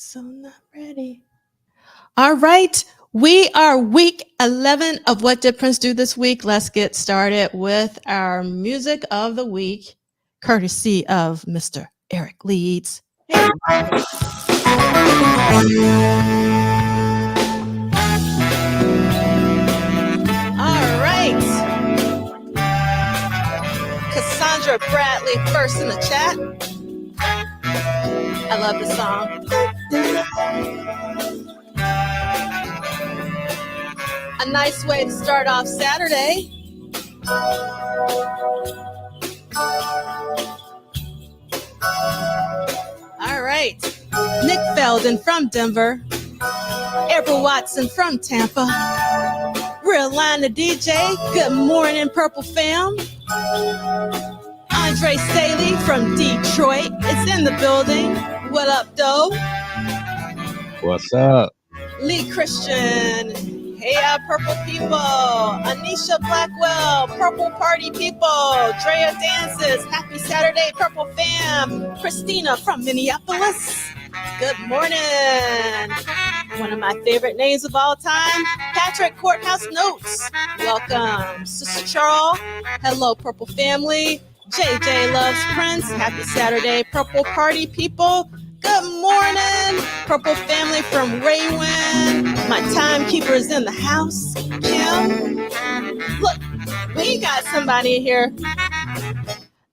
So not ready. All right. We are week 11 of What Did Prince Do This Week? Let's get started with our music of the week, courtesy of Mr. Eric Leeds. Hey. All right. Cassandra Bradley first in the chat. I love the song. A nice way to start off Saturday. All right. Nick Felden from Denver. April Watson from Tampa. Real Line the DJ. Good morning, Purple Fam. Andre Staley from Detroit is in the building. What up, Doe? What's up? Lee Christian. Hey, Purple people. Anisha Blackwell. Purple Party people. Drea Dances. Happy Saturday, Purple Fam. Christina from Minneapolis. Good morning. One of my favorite names of all time, Patrick Courthouse Notes. Welcome. Sister Charles. Hello, Purple family. JJ loves Prince. Happy Saturday, Purple Party people. Good morning, Purple family from Raywin. My timekeeper is in the house, Kim. Look, we got somebody here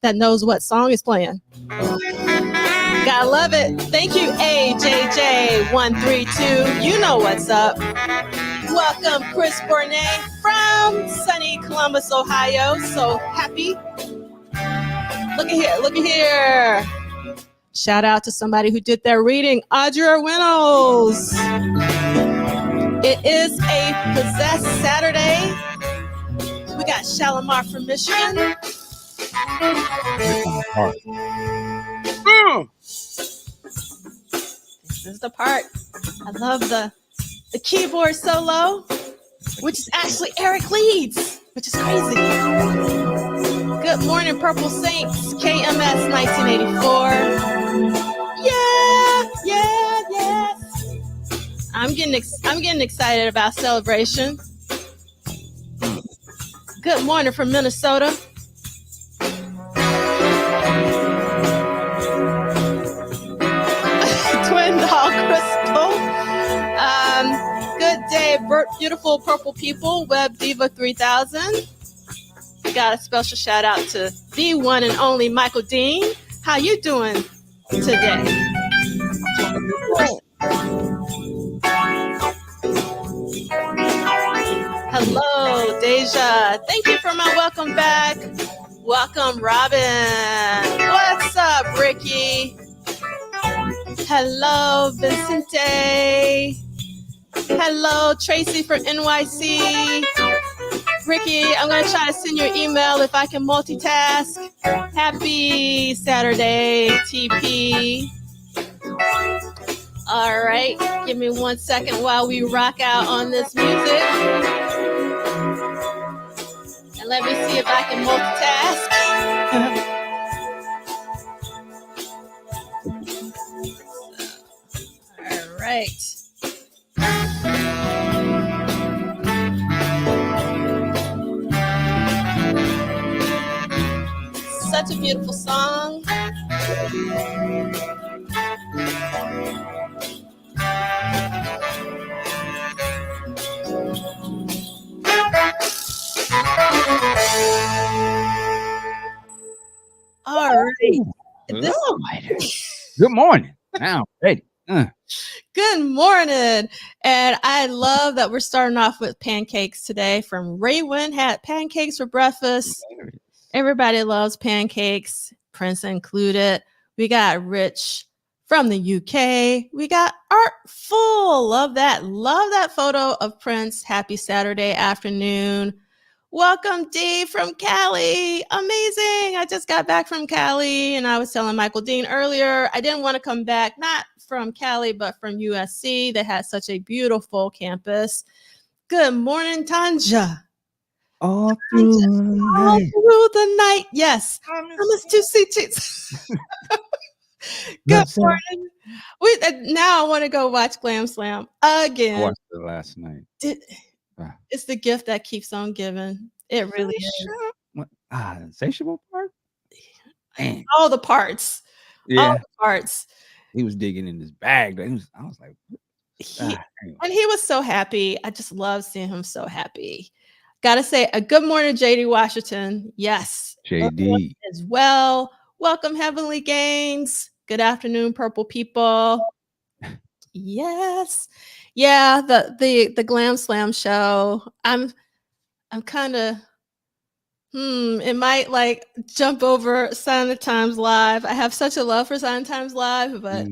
that knows what song is playing. Gotta love it. Thank you, AJJ132. You know what's up. Welcome, Chris Bournet from sunny Columbus, Ohio. So happy. Look at here. Shout out to somebody who did their reading, Audra Reynolds. It is a Possessed Saturday. We got Shalimar from Michigan. This is the part. I love the keyboard solo, which is actually Eric Leeds, which is crazy. Good morning, Purple Saints, KMS 1984. Yes. I'm getting excited about celebration. Good morning from Minnesota. Twin Dog Crystal. Good day, beautiful purple people. Web Diva 3000. Got a special shout out to the one and only Michael Dean. How you doing today? Hello, Deja. Thank you for my welcome back. Welcome, Robin. What's up, Ricky? Hello, Vicente. Hello, Tracy from NYC. Ricky, I'm going to try to send you an email if I can multitask. Happy Saturday, TP. All right, give me 1 second while we rock out on this music. And let me see if I can multitask. All right. Such a beautiful song. All right. Good morning. Now, ready. Good morning. And I love that we're starting off with pancakes today from Raywin. Had pancakes for breakfast. Everybody loves pancakes, Prince included. We got Rich from the UK. We got Artful. Love that photo of Prince. Happy Saturday afternoon. Welcome, Dee from Cali. Amazing. I just got back from Cali, and I was telling Michael Dean earlier, I didn't want to come back, not from Cali, but from USC. They had such a beautiful campus. Good morning, Tanja. All through the night. Yes. I must do CTs. Good Glam Slam. morning. Now I want to go watch Glam Slam I again. watched it last night. Ah. It's the gift that keeps on giving. It really is. What? Insatiable part? Dang. All the parts. All Yeah. the parts. He was digging in his bag. I was like, He, anyway. and he was so happy. I just love seeing him so happy. Gotta say a good morning, JD Washington. Yes. JD. As well. Welcome, Heavenly Gains. Good afternoon, purple people. Yes. Yeah, the Glam Slam show. I'm kind of it might like jump over Sign of the Times Live. I have such a love for Sign of the Times Live, but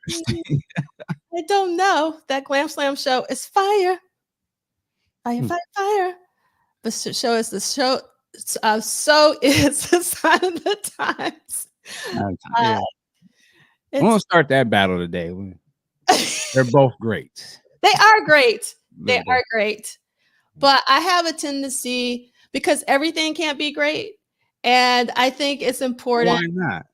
Interesting. I don't know. That Glam Slam show is fire. Fire. The show is the show. So is the Sign of the Times. Yeah. We're gonna start that battle today. They're both great. They are great. They are great. But I have a tendency, because everything can't be great, and I think it's important. Why not?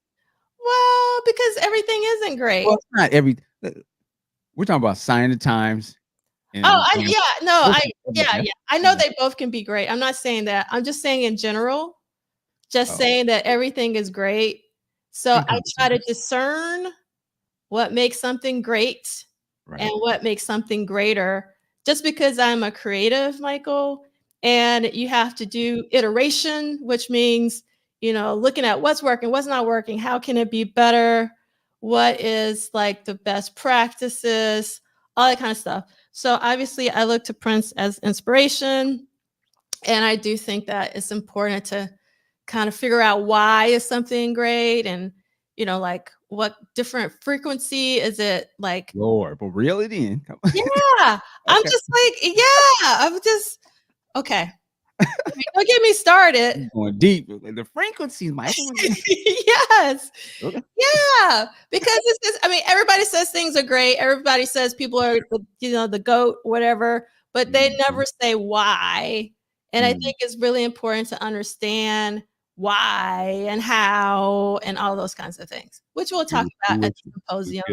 Well, because everything isn't great. Well, it's not every. We're talking about Sign of the Times. I know they both can be great. I'm not saying that. I'm just saying in general, saying that everything is great. So I try to discern what makes something great and what makes something greater. Just because I'm a creative, Michael, and you have to do iteration, which means, looking at what's working, what's not working, how can it be better, what is like the best practices, all that kind of stuff. So obviously I look to Prince as inspiration, and I do think that it's important to kind of figure out why is something great, and like what different frequency is it, like Lord, but really then. Yeah. I'm just like, I'm just okay. Don't get me started. Going deep. The frequencies, Michael. Yes. Okay. Yeah. Because it's just, everybody says things are great. Everybody says people are, the GOAT, whatever, but they never say why. And I think it's really important to understand why and how and all those kinds of things, which we'll talk about at the symposium.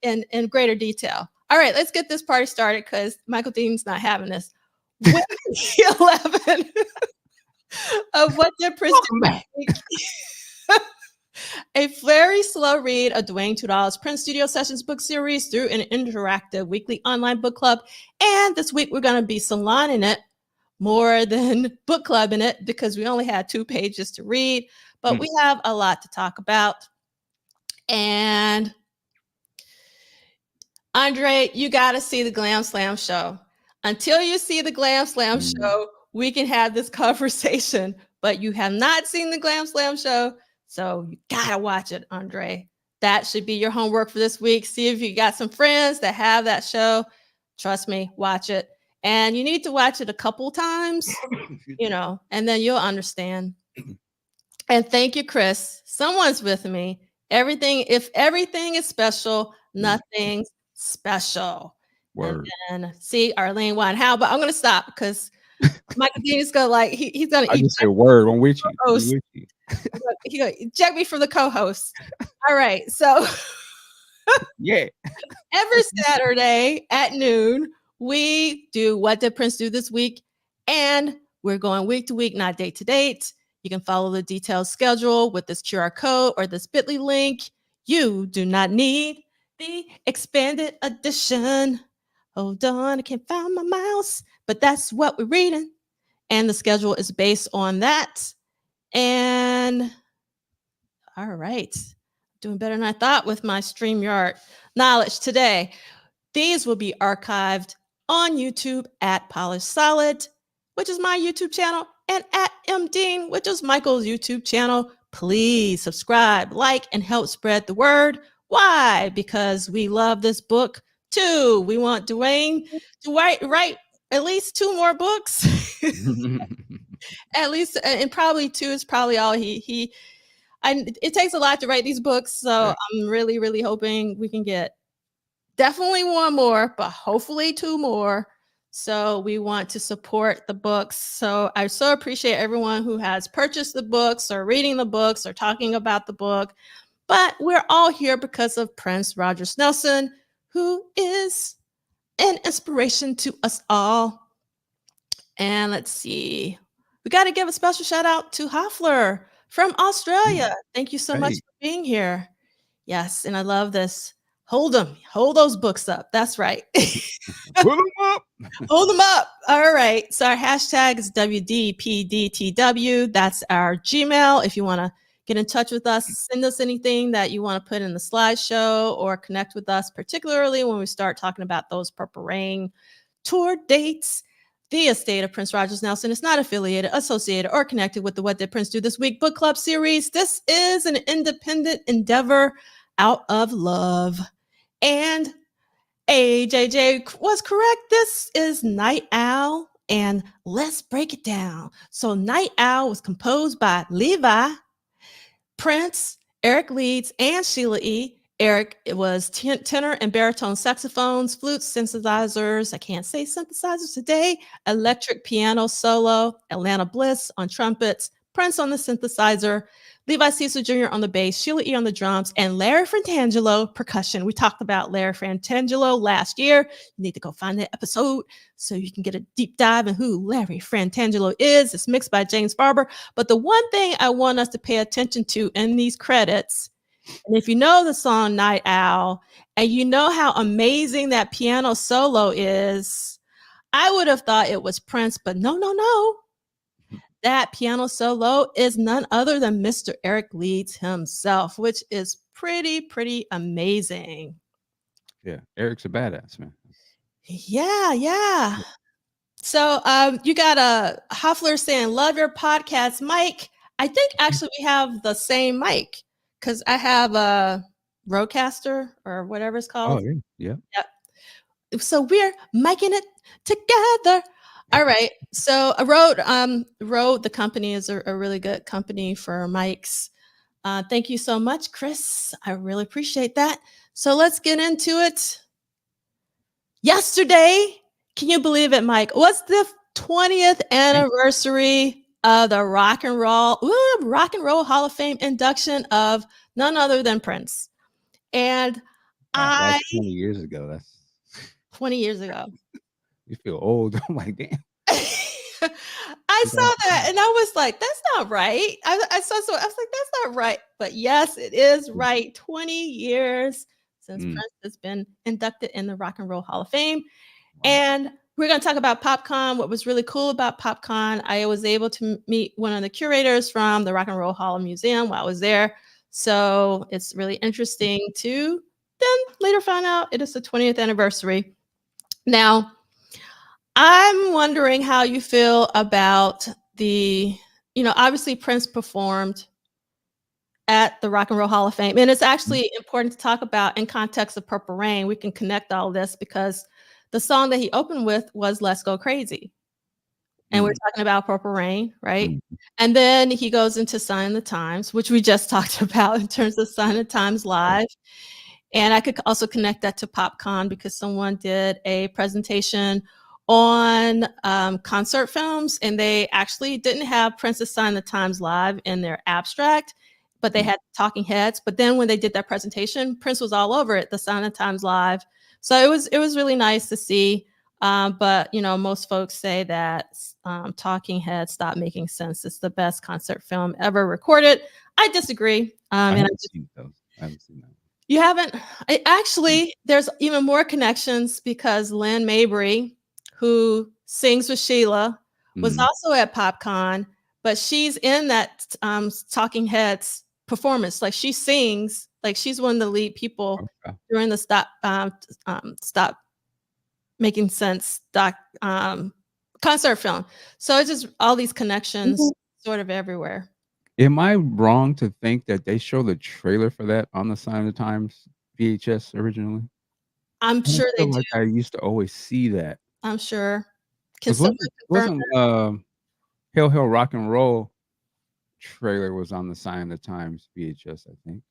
In greater detail. All right, let's get this party started because Michael Dean's not having this. Week 11 of What Did Prince Do? A very slow read of Dwayne Tudor's Prince Studio Sessions book series through an interactive weekly online book club. And this week we're going to be saloning it more than book club in it because we only had 2 pages to read, but we have a lot to talk about. And Andre, you got to see the Glam Slam show. Until you see the Glam Slam show, we can have this conversation, but you have not seen the Glam Slam show, so you got to watch it, Andre. That should be your homework for this week. See if you got some friends that have that show. Trust me, watch it. And you need to watch it a couple times, and then you'll understand. And thank you, Chris. Someone's with me. If everything is special, nothing's special. Word. And see Arlene Wine. How? But I'm going to stop because Michael Dean is going to he's going to eat. I just said word. I'm with you. He going to eject me from the co-host. All right. So yeah. Every Saturday at noon, we do What Did Prince Do This Week? And we're going week to week, not date to date. You can follow the detailed schedule with this QR code or this bit.ly link. You do not need the expanded edition. Hold on, I can't find my mouse, but that's what we're reading. And the schedule is based on that. And all right, doing better than I thought with my StreamYard knowledge today. These will be archived on YouTube at Polished Solid, which is my YouTube channel, and at MDean, which is Michael's YouTube channel. Please subscribe, like, and help spread the word. Why? Because we love this book too. We want Dwayne to write at least 2 more books. At least, and probably 2 is probably all it takes a lot to write these books. So I'm really, really hoping we can get definitely 1 more, but hopefully 2 more. So we want to support the books. So I so appreciate everyone who has purchased the books or reading the books or talking about the book. But we're all here because of Prince Rogers Nelson, who is an inspiration to us all. And let's see. We got to give a special shout out to Hoffler from Australia. Thank you so much for being here. Yes, and I love this. Hold them. Hold those books up. That's right. Pull them up. Hold them up. All right. So our hashtag is WDPDTW. That's our Gmail. If you want to get in touch with us, send us anything that you want to put in the slideshow or connect with us, particularly when we start talking about those Purple Rain tour dates. The estate of Prince Rogers Nelson is not affiliated, associated, or connected with the What Did Prince Do This Week book club series. This is an independent endeavor out of love. And AJJ was correct. This is Night Owl, and let's break it down. So Night Owl was composed by Levi, Prince, Eric Leeds, and Sheila E. Eric, it was tenor and baritone saxophones, flutes, synthesizers. I can't say synthesizers today. Electric piano solo, Atlanta Bliss on trumpets, Prince on the synthesizer, Levi Cecil Jr. on the bass, Sheila E. on the drums, and Larry Frantangelo percussion. We talked about Larry Frantangelo last year. You need to go find that episode so you can get a deep dive in who Larry Frantangelo is. It's mixed by James Farber. But the one thing I want us to pay attention to in these credits, and if you know the song Night Owl, and you know how amazing that piano solo is, I would have thought it was Prince, but no. That piano solo is none other than Mr. Eric Leeds himself, which is pretty amazing. Yeah, Eric's a badass, man. Yeah. So you got a Hoffler saying, love your podcast, Mike. I think actually we have the same mic because I have a Rodecaster or whatever it's called. Oh, yeah. Yep. So we're miking it together. All right. So Rode, the company is a really good company for mics. Thank you so much, Chris. I really appreciate that. So let's get into it. Yesterday, can you believe it, Mike? Was the 20th anniversary of the Rock and Roll Hall of Fame induction of none other than Prince. And that's 20 years ago. That's 20 years ago. You feel old. I'm like, damn. I saw that and I was like, that's not right. I was like, that's not right. But yes, it is right. 20 years since Prince has been inducted in the Rock and Roll Hall of Fame. Wow. And we're going to talk about PopCon. What was really cool about PopCon, I was able to meet one of the curators from the Rock and Roll Hall Museum while I was there. So it's really interesting to then later find out it is the 20th anniversary. Now, I'm wondering how you feel about obviously Prince performed at the Rock and Roll Hall of Fame. And it's actually important to talk about in context of Purple Rain. We can connect all this because the song that he opened with was Let's Go Crazy. And we're talking about Purple Rain, right? And then he goes into Sign of the Times, which we just talked about in terms of Sign of the Times Live. And I could also connect that to PopCon because someone did a presentation on concert films, and they actually didn't have Prince's Sign of the Times Live in their abstract, but they had talking heads. But then when they did that presentation, Prince was all over it, the Sign of the Times Live. So it was really nice to see. But most folks say that talking heads stopped making sense. It's the best concert film ever recorded. I disagree. I haven't seen that. You haven't? Actually, there's even more connections because Lynn Mabry, who sings with Sheila, was also at PopCon, but she's in that Talking Heads performance. Like she sings, like she's one of the lead people during the Stop Making Sense concert film. So it's just all these connections sort of everywhere. Am I wrong to think that they show the trailer for that on the Sign of the Times VHS originally? I'm sure they do. I used to always see that. I'm sure. Wasn't Hail Hail Rock and Roll trailer was on the Sign of the Times VHS, I think.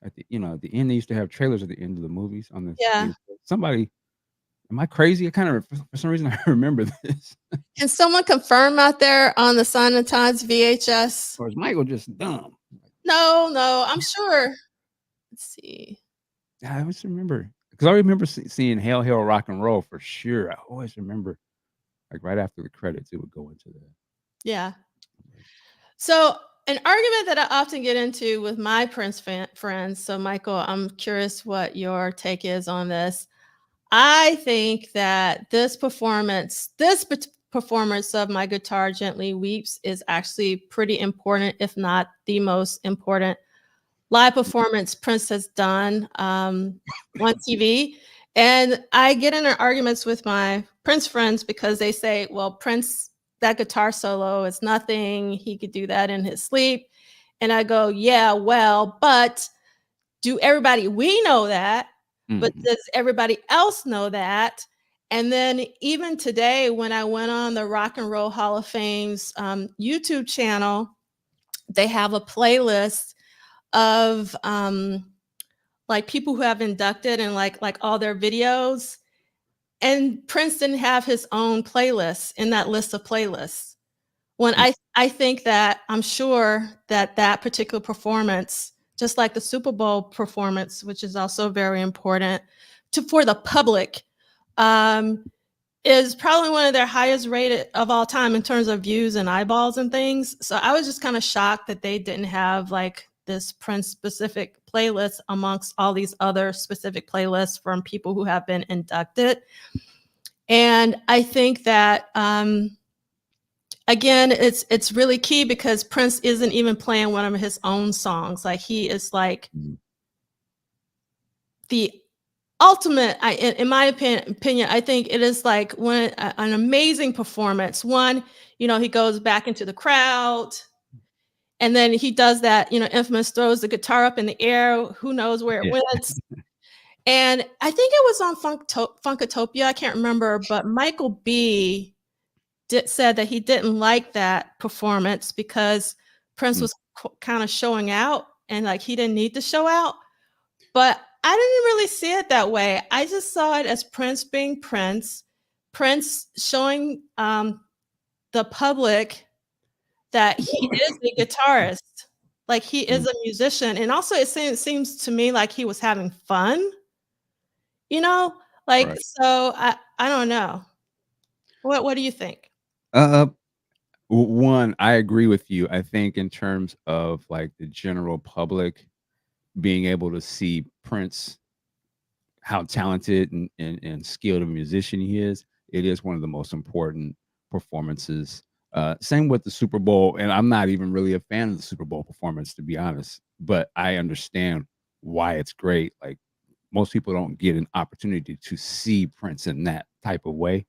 At the end they used to have trailers at the end of the movies on the VHS. Somebody Am I crazy? I kind of, for some reason, I remember this. Can someone confirm out there on the Sign of Times VHS? Or is Michael just dumb? No, I'm sure. Let's see. I always remember, because I remember seeing Hail Hail Rock and Roll for sure. I always remember, like right after the credits, it would go into that. Yeah. So an argument that I often get into with my Prince friends. So Michael, I'm curious what your take is on this. I think that this performance of My Guitar Gently Weeps is actually pretty important, if not the most important live performance Prince has done on TV. And I get into arguments with my Prince friends because they say, well, Prince, that guitar solo is nothing. He could do that in his sleep. And I go, yeah, well, but do everybody, we know that, but does everybody else know that? And then even today, when I went on the Rock and Roll Hall of Fame's YouTube channel, they have a playlist of like people who have inducted and like all their videos. And Prince didn't have his own playlist in that list of playlists. When I think that I'm sure that that particular performance, just like the Super Bowl performance, which is also very important for the public, is probably one of their highest rated of all time in terms of views and eyeballs and things. So I was just kind of shocked that they didn't have like this Prince specific playlist amongst all these other specific playlists from people who have been inducted. And I think that, again, it's really key because Prince isn't even playing one of his own songs. Like he is like the ultimate, in my opinion, I think it is like an amazing performance. One, you know, he goes back into the crowd and then he does that, you know, infamous throws the guitar up in the air. Who knows where it went. And I think it was on Funkatopia. I can't remember, but Michael B said that he didn't like that performance because Prince was kind of showing out and like he didn't need to show out. But I didn't really see it that way. I just saw it as Prince being Prince showing the public that he is a guitarist, like he is a musician. And also it seems to me like he was having fun, you know, like, right. So I don't know. What do you think? One, I agree with you. I think in terms of like the general public being able to see Prince, how talented and skilled a musician he is, it is one of the most important performances. Same with the Super Bowl, and I'm not even really a fan of the Super Bowl performance, to be honest, but I understand why it's great. Like most people don't get an opportunity to see Prince in that type of way.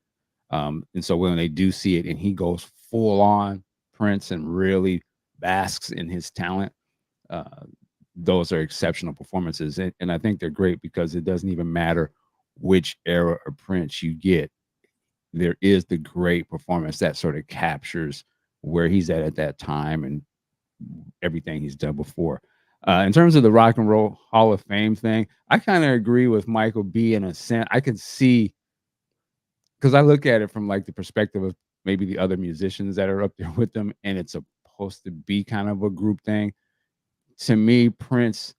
And so when they do see it and he goes full on Prince and really basks in his talent, those are exceptional performances. And I think they're great because it doesn't even matter which era of Prince you get. There is the great performance that sort of captures where he's at that time and everything he's done before. In terms of the Rock and Roll Hall of Fame thing, I kind of agree with Michael B in a sense. I can see, because I look at it from like the perspective of maybe the other musicians that are up there with them, and it's supposed to be kind of a group thing. To me, Prince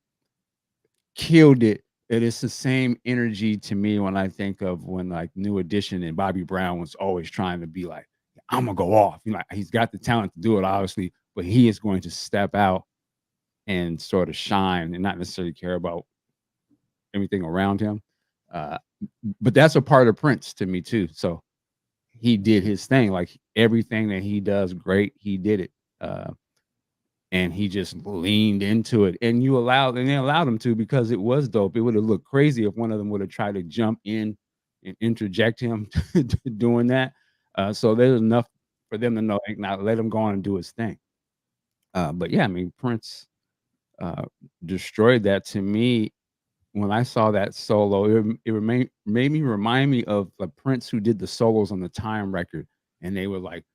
killed it. It is the same energy to me when I think of when like New Edition and Bobby Brown was always trying to be like, I'm gonna go off. You know, he's got the talent to do it, obviously, but he is going to step out and sort of shine and not necessarily care about everything around him. But that's a part of Prince to me too. So he did his thing, like everything that he does great, he did it. And he just leaned into it, and they allowed him to, because it was dope. It would have looked crazy if one of them would have tried to jump in and interject him to doing that. So there's enough for them to know, like, not let him go on and do his thing. But yeah, I mean, Prince destroyed that. To me, when I saw that solo, it made me remind me of the Prince who did the solos on the Time record, and they were like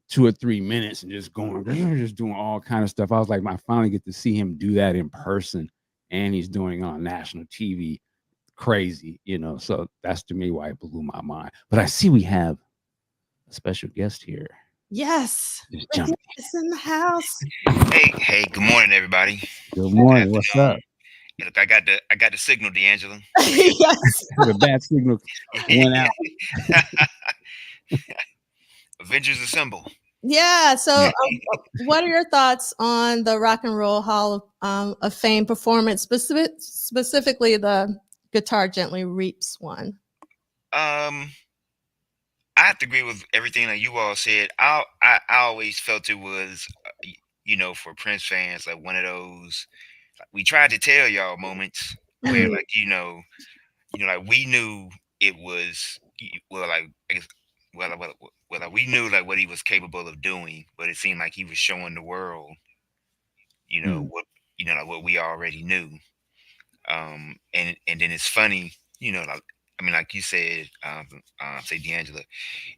2 or 3 minutes and just going, just doing all kind of stuff. I was like, I finally get to see him do that in person, and he's doing it on national TV. crazy, So that's to me why it blew my mind. But I see we have a special guest here. Yes. Just jump. It's in the house. Hey, good morning, everybody. Good morning. What's up? Hey, look, I got the signal, D'Angelo. Yes. The bat signal went out. Avengers Assemble. Yeah. So, what are your thoughts on the Rock and Roll Hall of Fame performance, specifically the Guitar Gently Reaps one? I have to agree with everything that you all said. I always felt it was, for Prince fans, like one of those. We tried to tell y'all moments where, like, like we knew it was well, like, I guess, like, we knew like what he was capable of doing, but it seemed like he was showing the world, what like what we already knew. And then it's funny, like, I mean, like you said, say D'Angelo,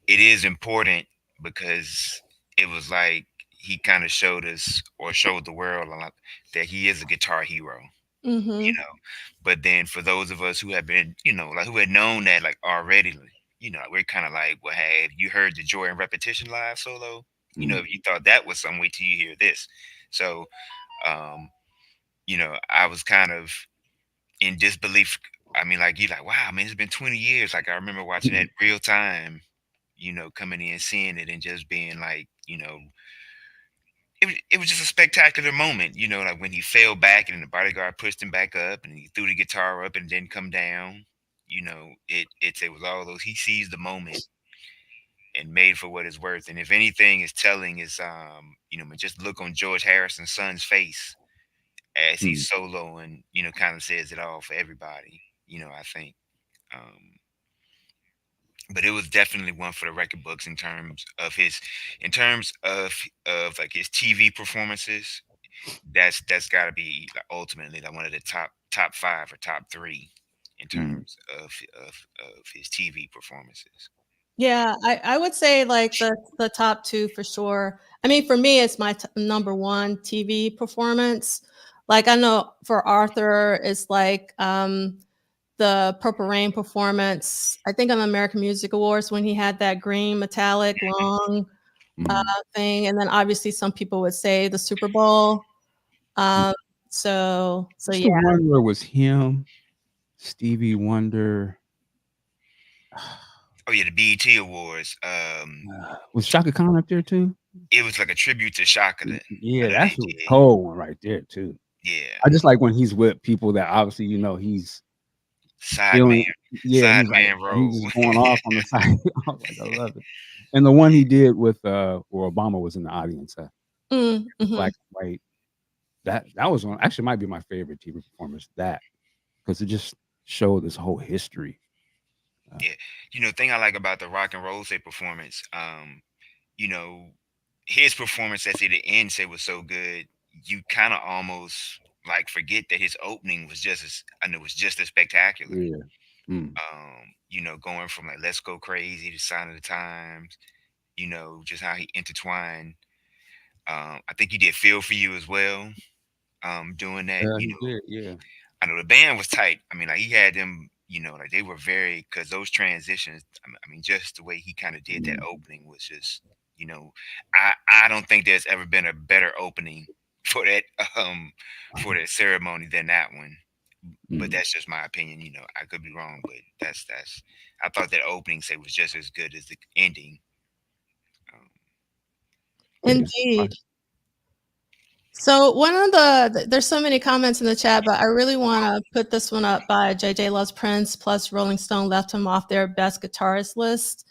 it is important because it was like he kind of showed us or showed the world a lot that he is a guitar hero. Mm-hmm. But then for those of us who have been, like who had known that like already, like, we're kind of like, well, have you heard the Joy and Repetition live solo? If you thought that was some way till you hear this. So, I was kind of in disbelief. I mean, like, you're like, wow, man, it's been 20 years. Like, I remember watching that real time, coming in, seeing it and just being like, it was just a spectacular moment, like when he fell back and the bodyguard pushed him back up and he threw the guitar up and didn't come down. It was all those, he seized the moment and made for what it's worth. And if anything is telling is just look on George Harrison's son's face as he's soloing, kind of says it all for everybody, I think. But it was definitely one for the record books in terms of like his TV performances. That's got to be like, ultimately like one of the top 5 or top 3 in terms of his TV performances. Yeah, I would say like the top 2 for sure. I mean, for me, it's my number 1 TV performance. Like, I know for Arthur, it's like the Purple Rain performance, I think on the American Music Awards when he had that green metallic long thing. And then obviously some people would say the Super Bowl. So It's yeah. the one where it was him, Stevie Wonder. Oh yeah, the BET Awards. Was Shaka Khan up there too? It was like a tribute to Shaka. Yeah, that's a cold one right there too. Yeah, I just like when he's with people that obviously he's sideman. Yeah, he's just going off on the side. I love it. And the one he did with where Obama was in the audience, black and white. That was one. Actually, might be my favorite TV performance. That because it just showed this whole history. Yeah, thing I like about the Rock and Roll Say performance, his performance at the end say was so good. You kind of almost like forget that his opening was just as spectacular. Yeah. Going from like Let's Go Crazy to Sign of the Times, just how he intertwined. I think he did Feel for You as well. Doing that, yeah. I know the band was tight. I mean, like he had them, like they were very, because those transitions. I mean, just the way he kind of did that opening was just, I don't think there's ever been a better opening for that ceremony than that one. But that's just my opinion. I could be wrong, but that's. I thought that opening say was just as good as the ending. Indeed. So one of there's so many comments in the chat, but I really want to put this one up by JJ Loves Prince plus Rolling Stone left him off their best guitarist list.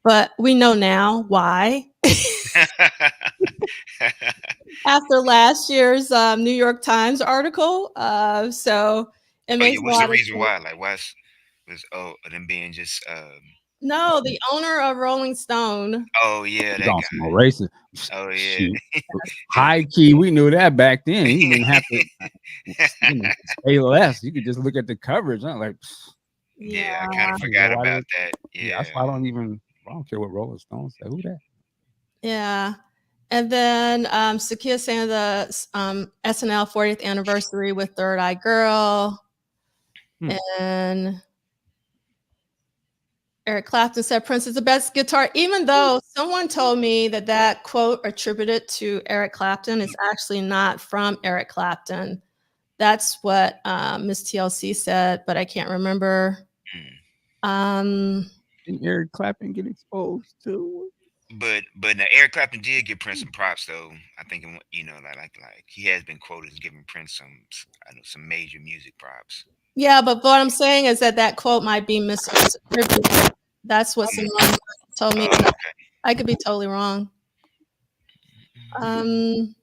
But we know now why. After last year's New York Times article. So it makes what's the reason why? Like was them being just no, the owner of Rolling Stone. Oh yeah, that guy. Racist. Oh yeah. High key, we knew that back then. He didn't have to say less. You could just look at the coverage. I'm like, yeah, I kind of forgot about that. Yeah, that's why I don't care what Rolling Stone say. Who that? Yeah. And then Sakia saying the SNL 40th anniversary with Third Eye Girl. And Eric Clapton said Prince is the best guitar, even though someone told me that that quote attributed to Eric Clapton is actually not from Eric Clapton. That's what Miss TLC said, but I can't remember. Didn't Eric Clapton get exposed too? But now Eric Clapton did give Prince some props, though. I think like he has been quoted as giving Prince some major music props. Yeah, but what I'm saying is that quote might be misattributed. That's what someone told me. Okay. I could be totally wrong. I'm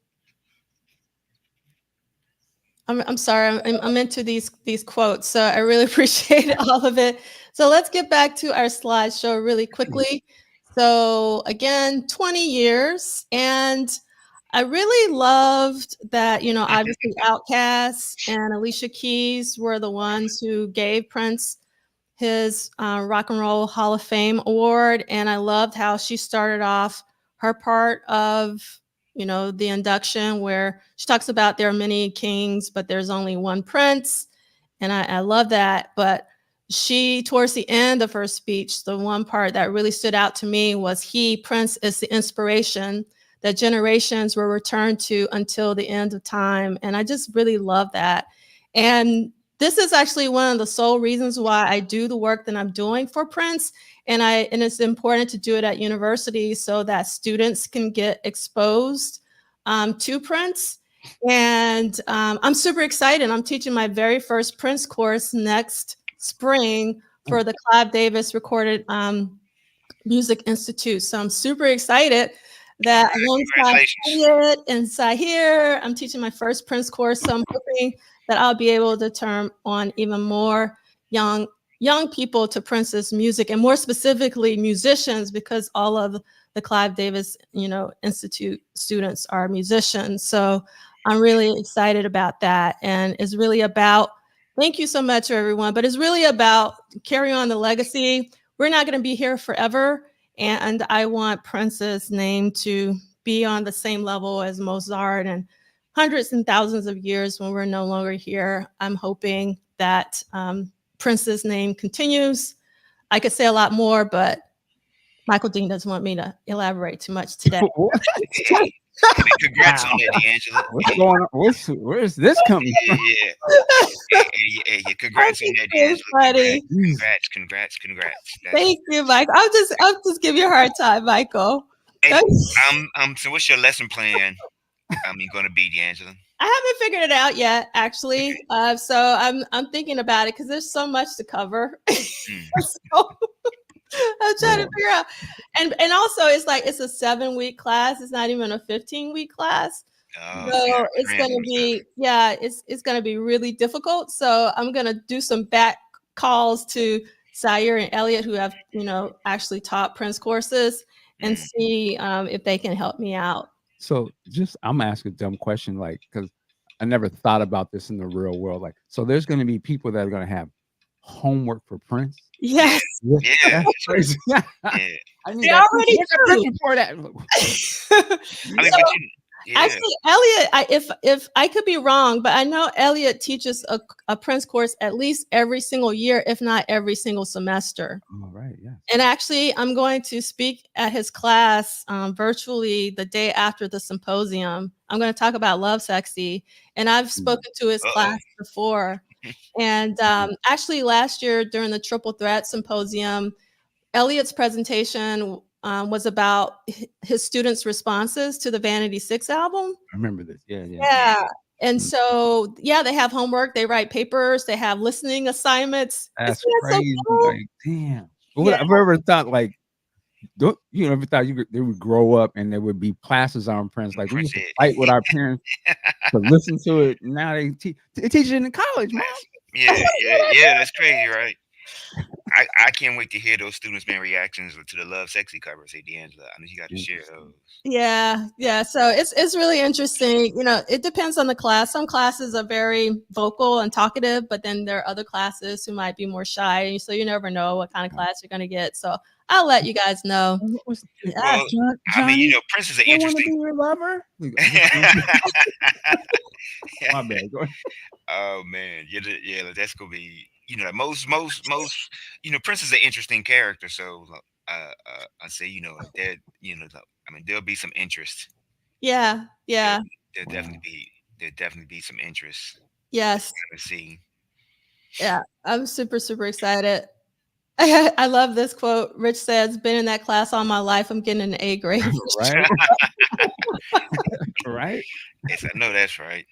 sorry. I'm into these quotes, so I really appreciate all of it. So let's get back to our slideshow really quickly. So again, 20 years, and I really loved that, obviously Outkast and Alicia Keys were the ones who gave Prince his Rock and Roll Hall of Fame award. And I loved how she started off her part of, the induction, where she talks about there are many kings, but there's only one prince. And I love that. But she, towards the end of her speech, the one part that really stood out to me was Prince is the inspiration that generations will return to until the end of time. And I just really love that. And this is actually one of the sole reasons why I do the work that I'm doing for Prince. And it's important to do it at university so that students can get exposed to Prince. And I'm super excited. I'm teaching my very first Prince course next spring for the Clive Davis Recorded Music Institute. So I'm super excited that alongside Elliot and Sahir, I'm teaching my first Prince course. So I'm hoping that I'll be able to turn on even more young people to Prince's music, and more specifically musicians, because all of the Clive Davis, Institute students are musicians. So I'm really excited about that. And it's really about, thank you so much, everyone, but it's really about carry on the legacy. We're not going to be here forever. And I want Prince's name to be on the same level as Mozart, and hundreds and thousands of years when we're no longer here, I'm hoping that Prince's name continues. I could say a lot more, but Michael Dean doesn't want me to elaborate too much today. Congrats on that, D'Angelo. What's going on? Where's this coming from? Yeah. Congrats on that, D'Angelo. Congrats. Thank you, Michael. I'll just give you a hard time, Michael. Hey, so what's your lesson plan? Going to be, D'Angelo? I haven't figured it out yet, actually. So I'm thinking about it because there's so much to cover. So I'm trying to figure out, and also it's a 7-week class. It's not even a 15-week class. So it's going to be, it's going to be really difficult. So I'm going to do some back calls to Sahir and Elliot, who have, actually taught Prince courses, and see if they can help me out. So I'm asking a dumb question, because I never thought about this in the real world. So there's going to be people that are going to have homework for Prince. Yes. Yeah. That's crazy. Yeah. I mean, they already do. For that. Actually, Elliot, if I could be wrong, but I know Elliot teaches a Prince course at least every single year, if not every single semester. Oh, right, yeah. And actually, I'm going to speak at his class virtually the day after the symposium. I'm going to talk about Lovesexy, and I've spoken to his class before. And actually, last year during the Triple Threat Symposium, Elliot's presentation was about his students' responses to the Vanity 6 album. I remember this. Yeah. And so, they have homework. They write papers. They have listening assignments. That's crazy. So cool? Damn. I've ever thought ever thought they would grow up and there would be classes on Prince. We used to fight with our parents to listen to it. Now they teach it in college, man. Yeah. That's crazy, right? I can't wait to hear those students' reactions to the Lovesexy cover. Say, D'Angelo, I know you got to share those. Yeah. So it's really interesting. It depends on the class. Some classes are very vocal and talkative, but then there are other classes who might be more shy. So you never know what kind of class you're going to get. So I'll let you guys know. Prince is an interesting. Want to be your lover? My bad. Oh man, that's gonna be. you know, Prince is an interesting character. So I say, there, I mean, there'll be some interest. Yeah, There'll, yeah, there'll Wow. definitely be some interest yes, to see. yeah. I'm super, super excited. I love this quote. Rich says, "Been in that class all my life. I'm getting an A grade." Right. Right. Yes, I know that's right.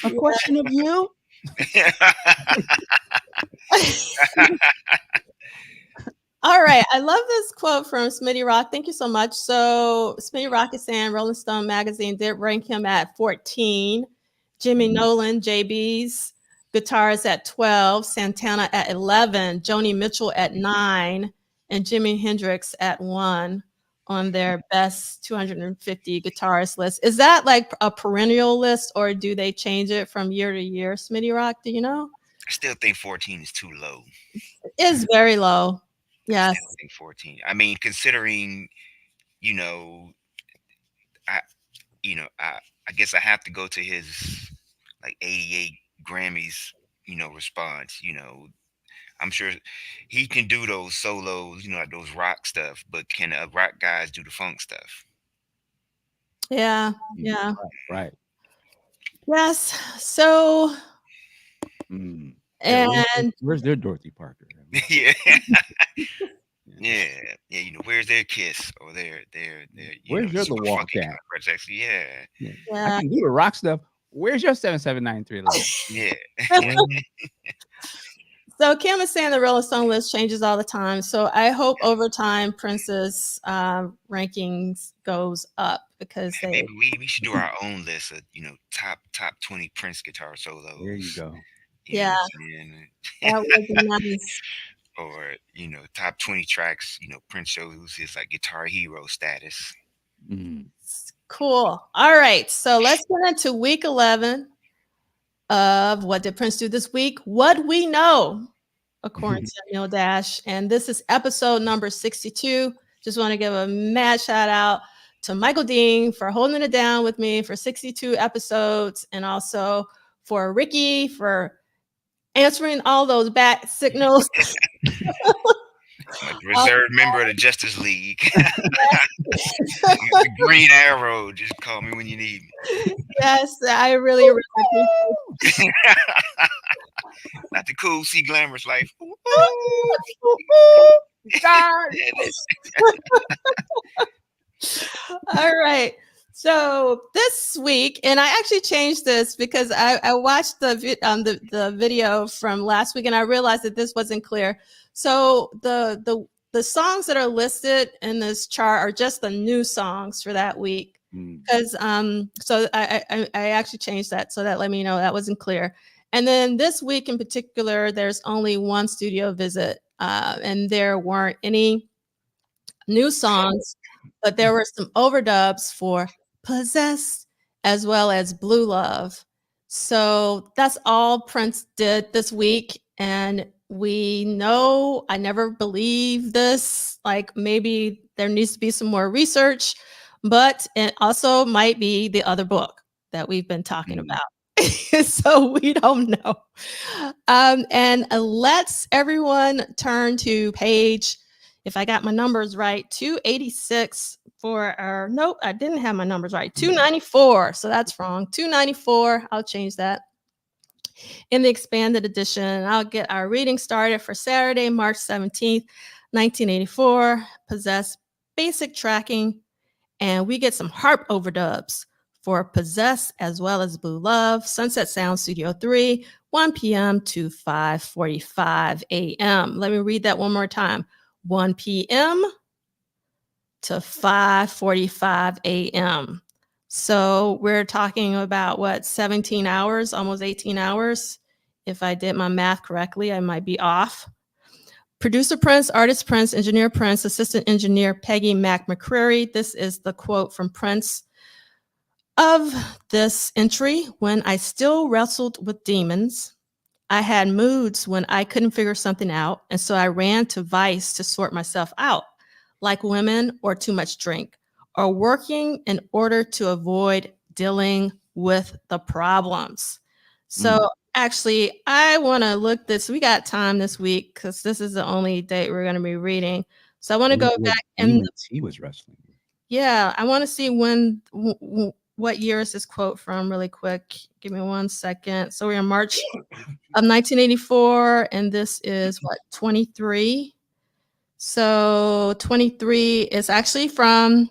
A question of you. All right. I love this quote from Smitty Rock. Thank you so much. So Smitty Rock is saying Rolling Stone magazine did rank him at 14. Jimmy Nolan, JB's guitars at 12, Santana at 11, Joni Mitchell at 9, and Jimi Hendrix at 1 on their best 250 guitarist list. Is that like a perennial list or do they change it from year to year? Smitty Rock, do you know? I still think 14 is too low. It is very low. I Yes. still think 14. I mean, considering, you know, I I guess I have to go to his like 88 Grammys, response. I'm sure he can do those solos, like those rock stuff, but can rock guys do the funk stuff? Yeah. Yeah. Right. Yes. So, Mm. Yeah, and where's their Dorothy Parker? Yeah. Yeah, yeah, where's their Kiss or their Where's your The super Wall funky Cat? projects? Yeah, Yeah. I yeah. can do the rock stuff. Where's your 779311? yeah. So Kim is saying the Rolling Stone list changes all the time. So I hope over time Prince's rankings goes up because they. Maybe we should do our own list of top 20 Prince guitar solos. There you go. You know Yeah, what I'm saying? that would be nice. Or top 20 tracks. Prince shows his like guitar hero status. Mm. Cool. All right. So let's get into week 11 of What Did Prince Do This Week? What We Know, according to Neil Dash. And this is episode number 62. Just want to give a mad shout out to Michael Dean for holding it down with me for 62 episodes, and also for Ricky for answering all those bat signals. Like reserved member of the Justice League. The Green Arrow. Just call me when you need me. Yes, I really appreciate it. Not the cool, see glamorous life. All right. So this week, and I actually changed this because I watched the video from last week, and I realized that this wasn't clear. So the songs that are listed in this chart are just the new songs for that week. Because so I actually changed that, so that let me know that wasn't clear. And then this week in particular, there's only one studio visit, and there weren't any new songs, but there were some overdubs for Possessed as well as Blue Love. So that's all Prince did this week. And we know, I never believed this, like maybe there needs to be some more research, but it also might be the other book that we've been talking about. So we don't know. And let's everyone turn to page, if I got my numbers right, 286 for our, nope, I didn't have my numbers right, 294. So that's wrong. 294. I'll change that. In the expanded edition, I'll get our reading started for Saturday, March 17th, 1984. Possess basic tracking, and we get some harp overdubs for Possess as well as Blue Love, Sunset Sound Studio 3, 1 p.m. to 5:45 a.m. Let me read that one more time. 1 p.m. to 5:45 a.m. So we're talking about what, 17 hours, almost 18 hours. If I did my math correctly, I might be off. Producer Prince, artist Prince, engineer Prince, assistant engineer Peggy Mac McCreary. This is the quote from Prince of this entry. When I still wrestled with demons, I had moods when I couldn't figure something out, and so I ran to vice to sort myself out, like women or too much drink, or working in order to avoid dealing with the problems. So Actually, I want to look this. We got time this week because this is the only date we're going to be reading. So I want to go back and he was wrestling. yeah, I want to see what year is this quote from really quick. Give me 1 second. So we're in March of 1984, and this is what, 23? So 23 is actually from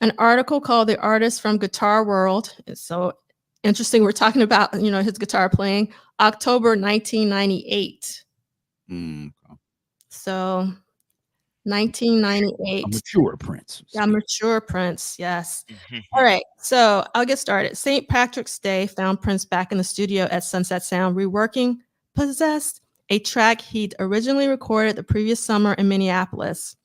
an article called The Artist from Guitar World. It's so interesting. We're talking about, his guitar playing, October 1998. So 1998. A mature Prince. Yeah, mature Prince, yes. All right, so I'll get started. St. Patrick's Day found Prince back in the studio at Sunset Sound, reworking Possessed, a track he'd originally recorded the previous summer in Minneapolis.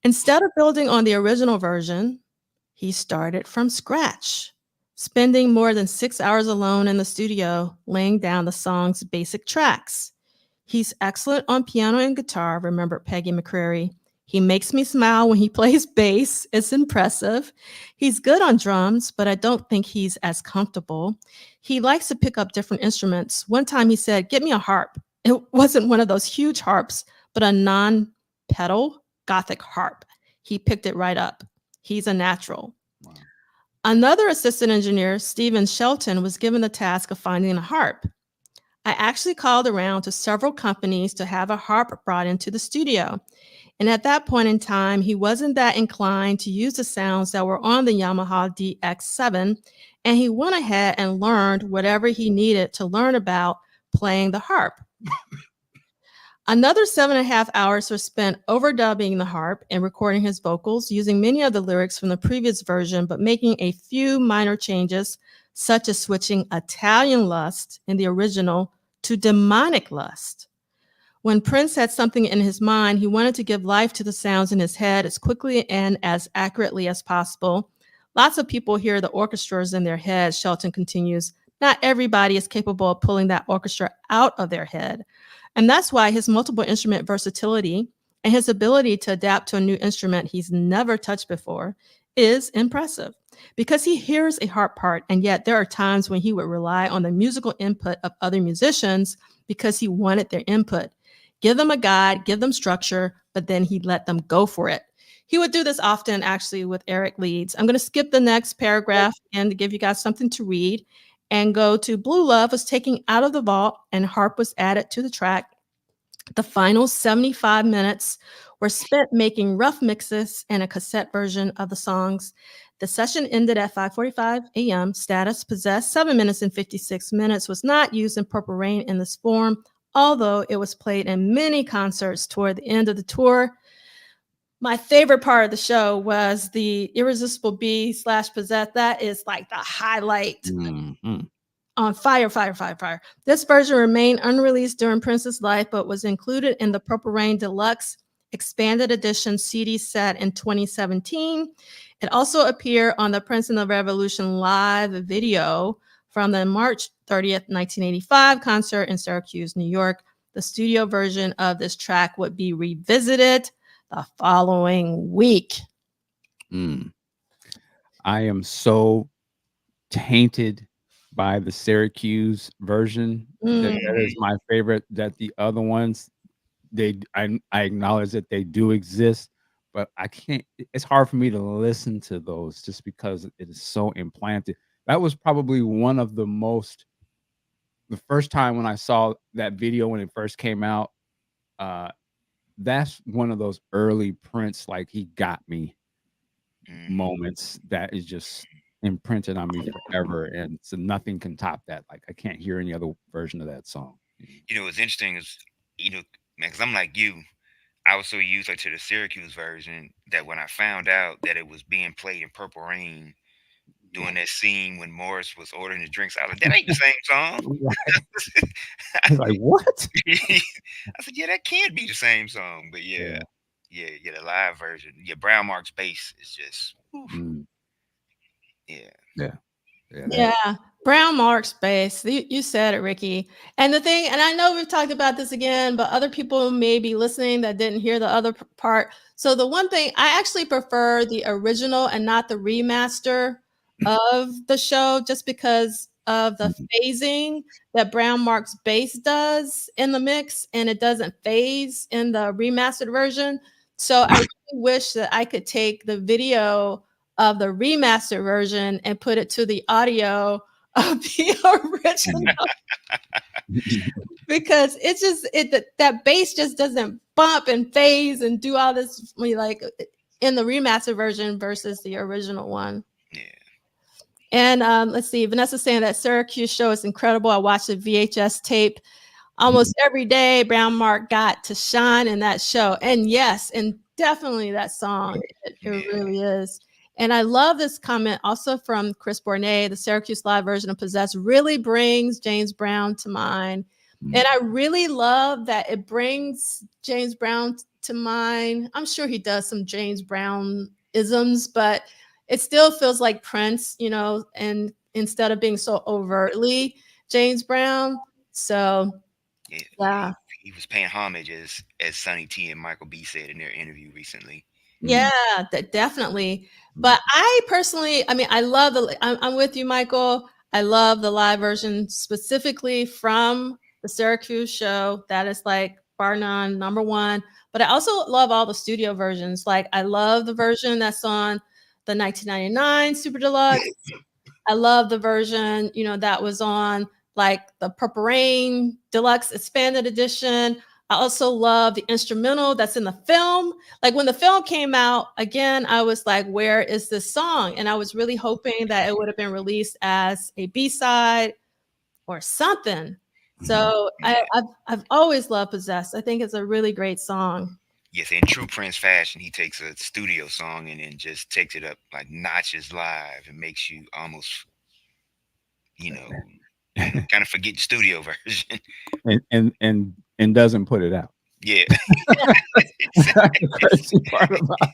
Instead of building on the original version, he started from scratch, spending more than 6 hours alone in the studio, laying down the song's basic tracks. He's excellent on piano and guitar, remembered Peggy McCreary. He makes me smile when he plays bass. It's impressive. He's good on drums, but I don't think he's as comfortable. He likes to pick up different instruments. One time he said, "Get me a harp." It wasn't one of those huge harps, but a non-pedal Gothic harp. He picked it right up. He's a natural. Wow. Another assistant engineer, Stephen Shelton, was given the task of finding a harp. I actually called around to several companies to have a harp brought into the studio. And at that point in time, he wasn't that inclined to use the sounds that were on the Yamaha DX7, and he went ahead and learned whatever he needed to learn about playing the harp. Another 7.5 hours were spent overdubbing the harp and recording his vocals, using many of the lyrics from the previous version, but making a few minor changes, such as switching Italian lust in the original to demonic lust. When Prince had something in his mind, he wanted to give life to the sounds in his head as quickly and as accurately as possible. Lots of people hear the orchestras in their heads, Shelton continues. Not everybody is capable of pulling that orchestra out of their head. And that's why his multiple instrument versatility and his ability to adapt to a new instrument he's never touched before is impressive. Because he hears a harp part, and yet there are times when he would rely on the musical input of other musicians because he wanted their input. Give them a guide, give them structure, but then he'd let them go for it. He would do this often, actually, with Eric Leeds. I'm going to skip the next paragraph and to give you guys something to read and go to Blue Love was taken out of the vault and harp was added to the track. The final 75 minutes were spent making rough mixes and a cassette version of the songs. The session ended at 5:45 a.m. Status Possessed 7 minutes and 56 minutes was not used in Purple Rain in this form, although it was played in many concerts toward the end of the tour. My favorite part of the show was the Irresistible Bee/Possessed. That is like the highlight. Mm-hmm. On Fire, Fire, Fire, Fire. This version remained unreleased during Prince's life, but was included in the Purple Rain Deluxe Expanded Edition CD set in 2017. It also appeared on the Prince and the Revolution live video from the March 30th, 1985 concert in Syracuse, New York. The studio version of this track would be revisited the following week. I am so tainted by the Syracuse version. That is my favorite. That the other ones, I acknowledge that they do exist, but I can't. It's hard for me to listen to those just because it is so implanted. That was probably one of the first time when I saw that video when it first came out. That's one of those early Prince, like he got me moments that is just imprinted on me forever, and so nothing can top that. Like I can't hear any other version of that song. What's interesting is, man, because I'm like you, I was so used to the Syracuse version that when I found out that it was being played in Purple Rain, doing that scene when Morris was ordering the drinks, I was like, that ain't the same song. I was like, what? I said, yeah, that can't be the same song. But yeah, the live version. Yeah, Brown Mark's bass is just Yeah. Brown Mark's bass. You said it, Ricky. And the thing, and I know we've talked about this again, but other people may be listening that didn't hear the other part. So the one thing, I actually prefer the original and not the remaster of the show, just because of the phasing that Brown Mark's bass does in the mix, and it doesn't phase in the remastered version. So I really wish that I could take the video of the remastered version and put it to the audio of the original. Because it's just that bass just doesn't bump and phase and do all this like in the remastered version versus the original one. Yeah. And let's see, Vanessa saying that Syracuse show is incredible. I watched the VHS tape almost every day. Brown Mark got to shine in that show, and yes, and definitely that song. It really is. And I love this comment also from Chris Bournet. The Syracuse live version of Possessed really brings James Brown to mind. And I really love that it brings James Brown to mind. I'm sure he does some James Brown isms, but it still feels like Prince, you know, and instead of being so overtly James Brown. So, yeah. He was paying homage, as Sonny T and Michael B said in their interview recently. Yeah, definitely. But I personally, I mean, I love I'm with you, Michael. I love the live version specifically from the Syracuse show. That is like bar none, number one. But I also love all the studio versions. Like I love the version that's on the 1999 Super Deluxe. I love the version, you know, that was on like the Purple Rain Deluxe Expanded Edition. I also love the instrumental that's in the film. Like when the film came out, again, I was like, where is this song? And I was really hoping that it would have been released as a B-side or something. So I've always loved Possessed. I think it's a really great song. Yes, in true Prince fashion, he takes a studio song and then just takes it up like notches live and makes you almost, you know, kind of forget the studio version. And doesn't put it out. Yeah. That's the crazy part about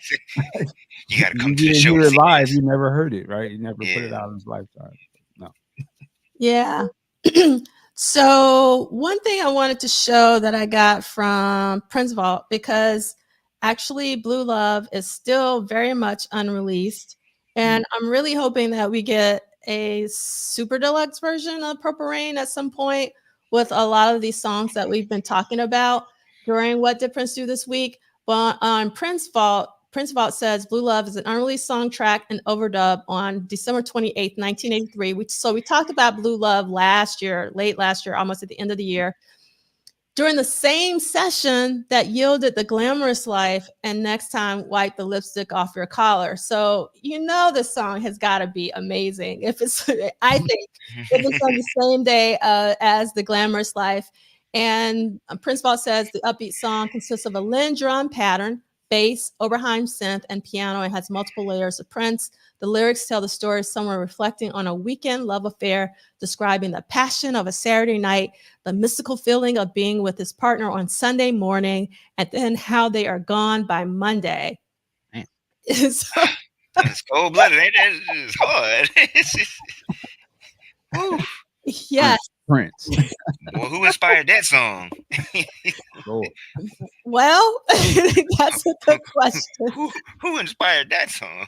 it. You got to come You to the didn't show. hear to it see live. this. You never heard it, right? You never put it out in his lifetime. No. Yeah. So one thing I wanted to show that I got from Prince Vault, because actually Blue Love is still very much unreleased. And I'm really hoping that we get a super deluxe version of Purple Rain at some point with a lot of these songs that we've been talking about during What Did Prince Do This Week. But on Prince Vault says Blue Love is an unreleased song, track, and overdub on December 28th, 1983. So we talked about Blue Love late last year, almost at the end of the year, during the same session that yielded The Glamorous Life and Next Time Wipe the Lipstick Off Your Collar. So you know this song has got to be amazing. I think if it's on the same day as The Glamorous Life. And Prince Vault says the upbeat song consists of a Lynn drum pattern, bass, Oberheim synth, and piano. It has multiple layers of Prince. The lyrics tell the story of someone reflecting on a weekend love affair, describing the passion of a Saturday night, the mystical feeling of being with his partner on Sunday morning, and then how they are gone by Monday. It's cold-blooded. It's hard. It's just, woo. Yes. Prince. Well, who inspired that song? Well, that's a good question. Who inspired that song?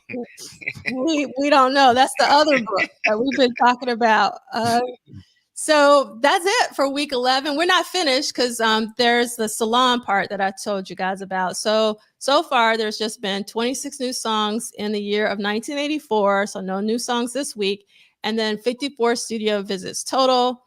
We don't know. That's the other book that we've been talking about. So that's it for week 11. We're not finished because there's the salon part that I told you guys about. So far, there's just been 26 new songs in the year of 1984. So no new songs this week. And then 54 studio visits total.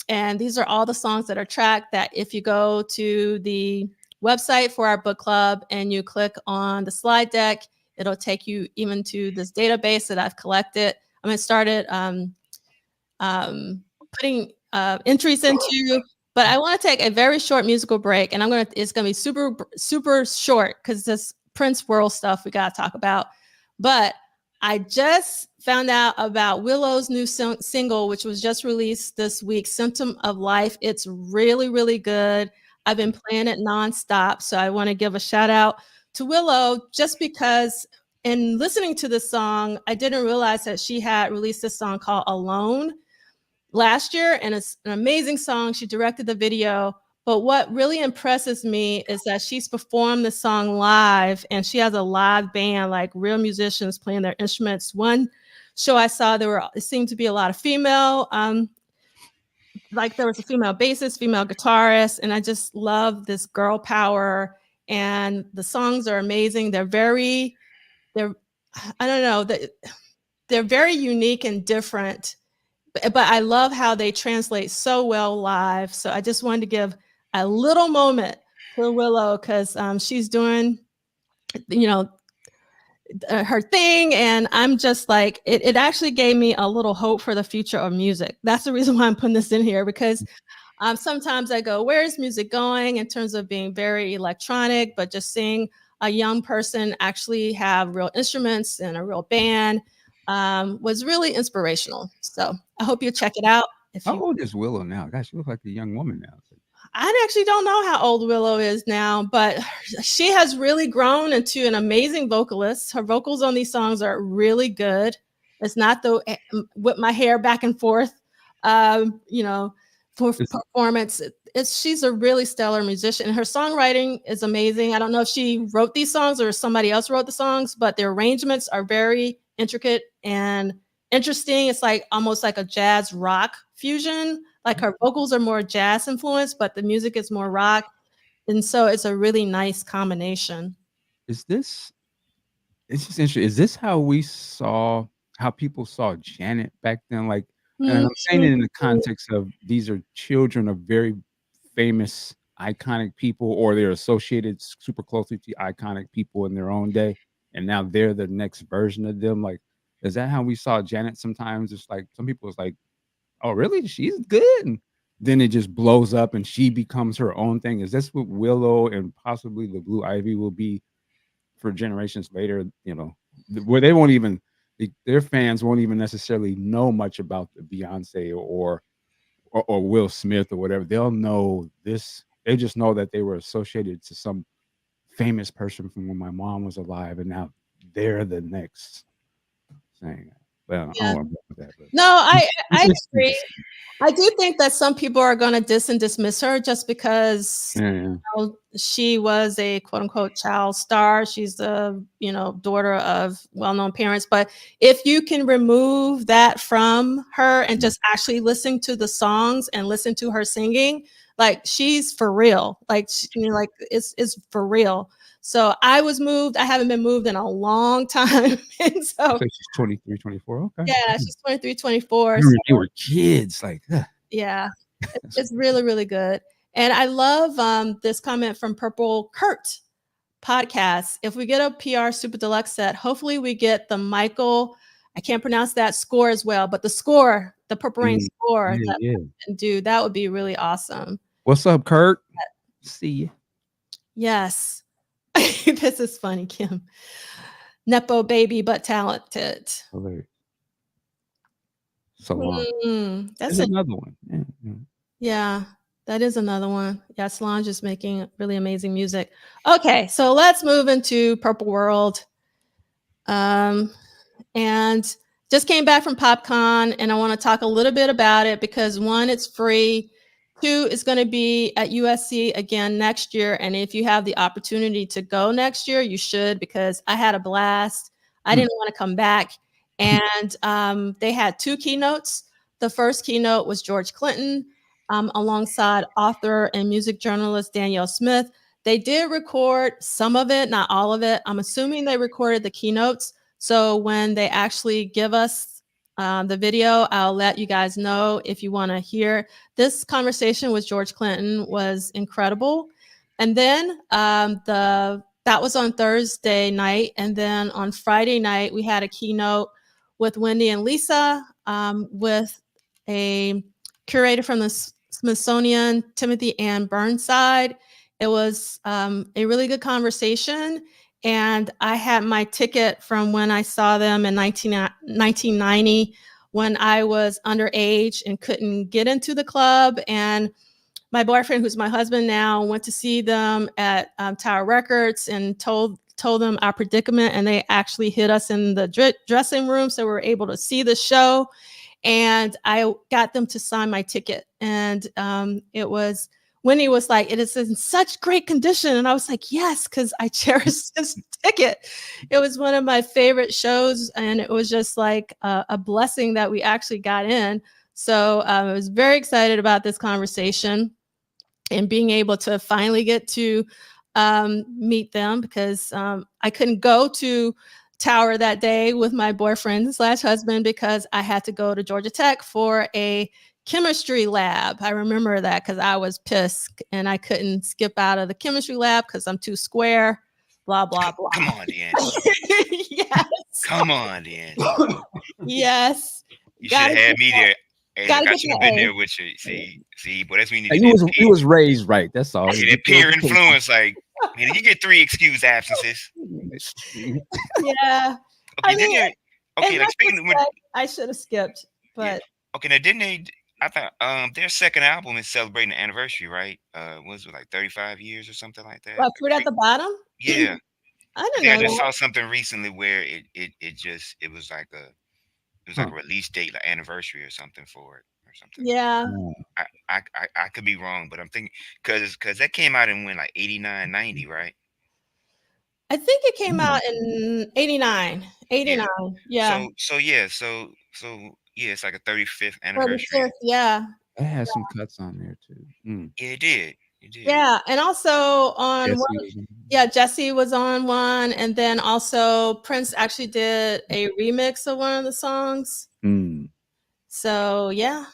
And these are all the songs that are tracked that if you go to the website for our book club and you click on the slide deck, it'll take you even to this database that I've collected. I'm going to start putting entries into, but I want to take a very short musical break, and it's going to be super, super short because this Prince World stuff we got to talk about. But I just found out about Willow's new single, which was just released this week, Symptom of Life. It's really, really good. I've been playing it nonstop. So I want to give a shout out to Willow just because in listening to this song, I didn't realize that she had released this song called Alone last year. And it's an amazing song. She directed the video. But what really impresses me is that she's performed the song live, and she has a live band, like real musicians playing their instruments. One show I saw, it seemed to be a lot of female, like there was a female bassist, female guitarist, and I just love this girl power. And the songs are amazing. They're I don't know, they're very unique and different, but I love how they translate so well live. So I just wanted to give a little moment to Willow because she's doing, her thing, and I'm just like, it actually gave me a little hope for the future of music. That's the reason why I'm putting this in here, because sometimes I go, where is music going in terms of being very electronic, but just seeing a young person actually have real instruments and a real band was really inspirational. So I hope you check it out. How old is Willow now? Gosh, she looks like a young woman now. I actually don't know how old Willow is now, but she has really grown into an amazing vocalist. Her vocals on these songs are really good. It's not the whip my hair back and forth, for performance. She's a really stellar musician. Her songwriting is amazing. I don't know if she wrote these songs or somebody else wrote the songs, but their arrangements are very intricate and interesting. It's like almost like a jazz rock fusion. Like her vocals are more jazz influenced, but the music is more rock. And so it's a really nice combination. It's just interesting. Is this how people saw Janet back then? Like, and I'm saying it in the context of these are children of very famous, iconic people, or they're associated super closely to iconic people in their own day. And now they're the next version of them. Like, is that how we saw Janet sometimes? It's like some people was like, oh, really? She's good. And then it just blows up and she becomes her own thing. Is this what Willow and possibly the Blue Ivy will be for generations later? Where they won't even, their fans won't even necessarily know much about the Beyonce or Will Smith or whatever. They'll know this. They just know that they were associated to some famous person from when my mom was alive, and now they're the next thing. Well, Yeah. I don't want to with that. But. No, I agree. I do think that some people are going to dismiss her just because she was a quote unquote child star. She's the daughter of well-known parents. But if you can remove that from her and just actually listen to the songs and listen to her singing, like she's for real. Like it's for real. So I was moved. I haven't been moved in a long time. And so she's 23, 24. Okay. Yeah, she's 23, 24. They were kids. Like, yeah, it's really, really good. And I love this comment from Purple Kurt podcast. If we get a PR Super Deluxe set, hopefully we get the Michael, I can't pronounce that score as well, but the score, the Purple Rain score that would be really awesome. What's up, Kurt? See you. Yes. This is funny, Kim. Nepo baby, but talented. Solange. That's another one. Yeah, that is another one. Yeah, Solange is making really amazing music. Okay, so let's move into Purple World. And just came back from PopCon, and I want to talk a little bit about it because one, it's free. Two, it's going to be at USC again next year. And if you have the opportunity to go next year, you should, because I had a blast. I didn't want to come back. And they had two keynotes. The first keynote was George Clinton alongside author and music journalist Danielle Smith. They did record some of it, not all of it. I'm assuming they recorded the keynotes. So when they actually give us the video, I'll let you guys know if you want to hear. This conversation with George Clinton was incredible. And then that was on Thursday night. And then on Friday night, we had a keynote with Wendy and Lisa, with a curator from the Smithsonian, Timothy Ann Burnside. It was a really good conversation. And I had my ticket from when I saw them in 1990, when I was underage and couldn't get into the club. And my boyfriend, who's my husband now, went to see them at Tower Records and told them our predicament. And they actually hid us in the dressing room, so we were able to see the show. And I got them to sign my ticket. And it was Winnie was like, it is in such great condition. And I was like, yes, because I cherish this ticket. It was one of my favorite shows. And it was just like a blessing that we actually got in. So I was very excited about this conversation and being able to finally get to meet them, because I couldn't go to Tower that day with my boyfriend / husband because I had to go to Georgia Tech for a chemistry lab. I remember that because I was pissed and I couldn't skip out of the chemistry lab because I'm too square, blah, blah, blah. Come on, Dan. Yes. Come on, Dan. Yes. You should have had me there. Hey, Gotta look, I get should have the been A. there with you. See, but that's when you Like, need you was raised right. That's all. that peer influence. Like, man, you get 3 excused absences. Yeah. Okay, I mean, okay, like speaking of when, I should have skipped, but okay, now didn't they? I thought their second album is celebrating the anniversary, right? Was it like 35 years or something like that? what, Fruit at the Bottom? Yeah, I I didn't think I know just that. saw something recently where it was like a release date, like anniversary or something for it or something. Yeah. I could be wrong, but I'm thinking because that came out in when, like 89, 90, right? I think it came out in 89. 89. Yeah. So yeah, it's like a 35th anniversary. 35th, yeah. It has some cuts on there too. Mm. Yeah, it did. It did. Yeah. And also on Jesse one, was on- yeah, Jesse was on one. And then also Prince actually did a remix of one of the songs. Mm. So yeah.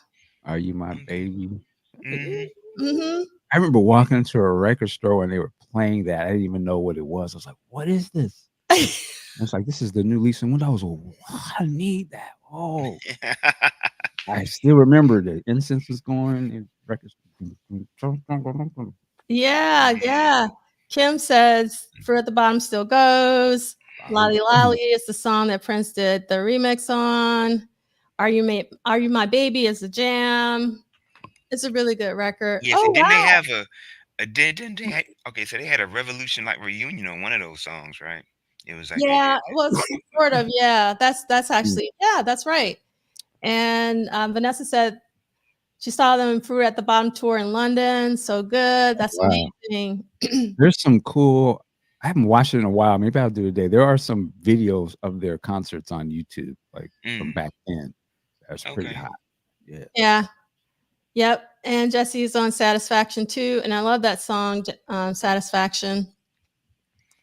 Are You My Baby? Mm-hmm. I remember walking into a record store when they were playing that. I didn't even know what it was. I was like, what is this? I was like, this is the new Lisa Winwood. I was like, what? I need that. Oh, I still remember the incense was going. And records. Yeah. Kim says Fruit at the Bottom still goes. Lolly Lolly is the song that Prince did the remix on. Are You My Baby is the jam. It's a really good record. Yes, and didn't they have okay, so they had a Revolution like reunion on one of those songs, right? It was like Yeah, well, sort of. Yeah, that's actually, yeah, that's right. And Vanessa said she saw them in Fruit at the Bottom tour in London. So good. That's amazing. There's some cool. I haven't watched it in a while. Maybe I'll do it today. There are some videos of their concerts on YouTube, like from back then. That's pretty hot. Yeah. Yeah. Yep. And Jesse's on Satisfaction too. And I love that song, Satisfaction.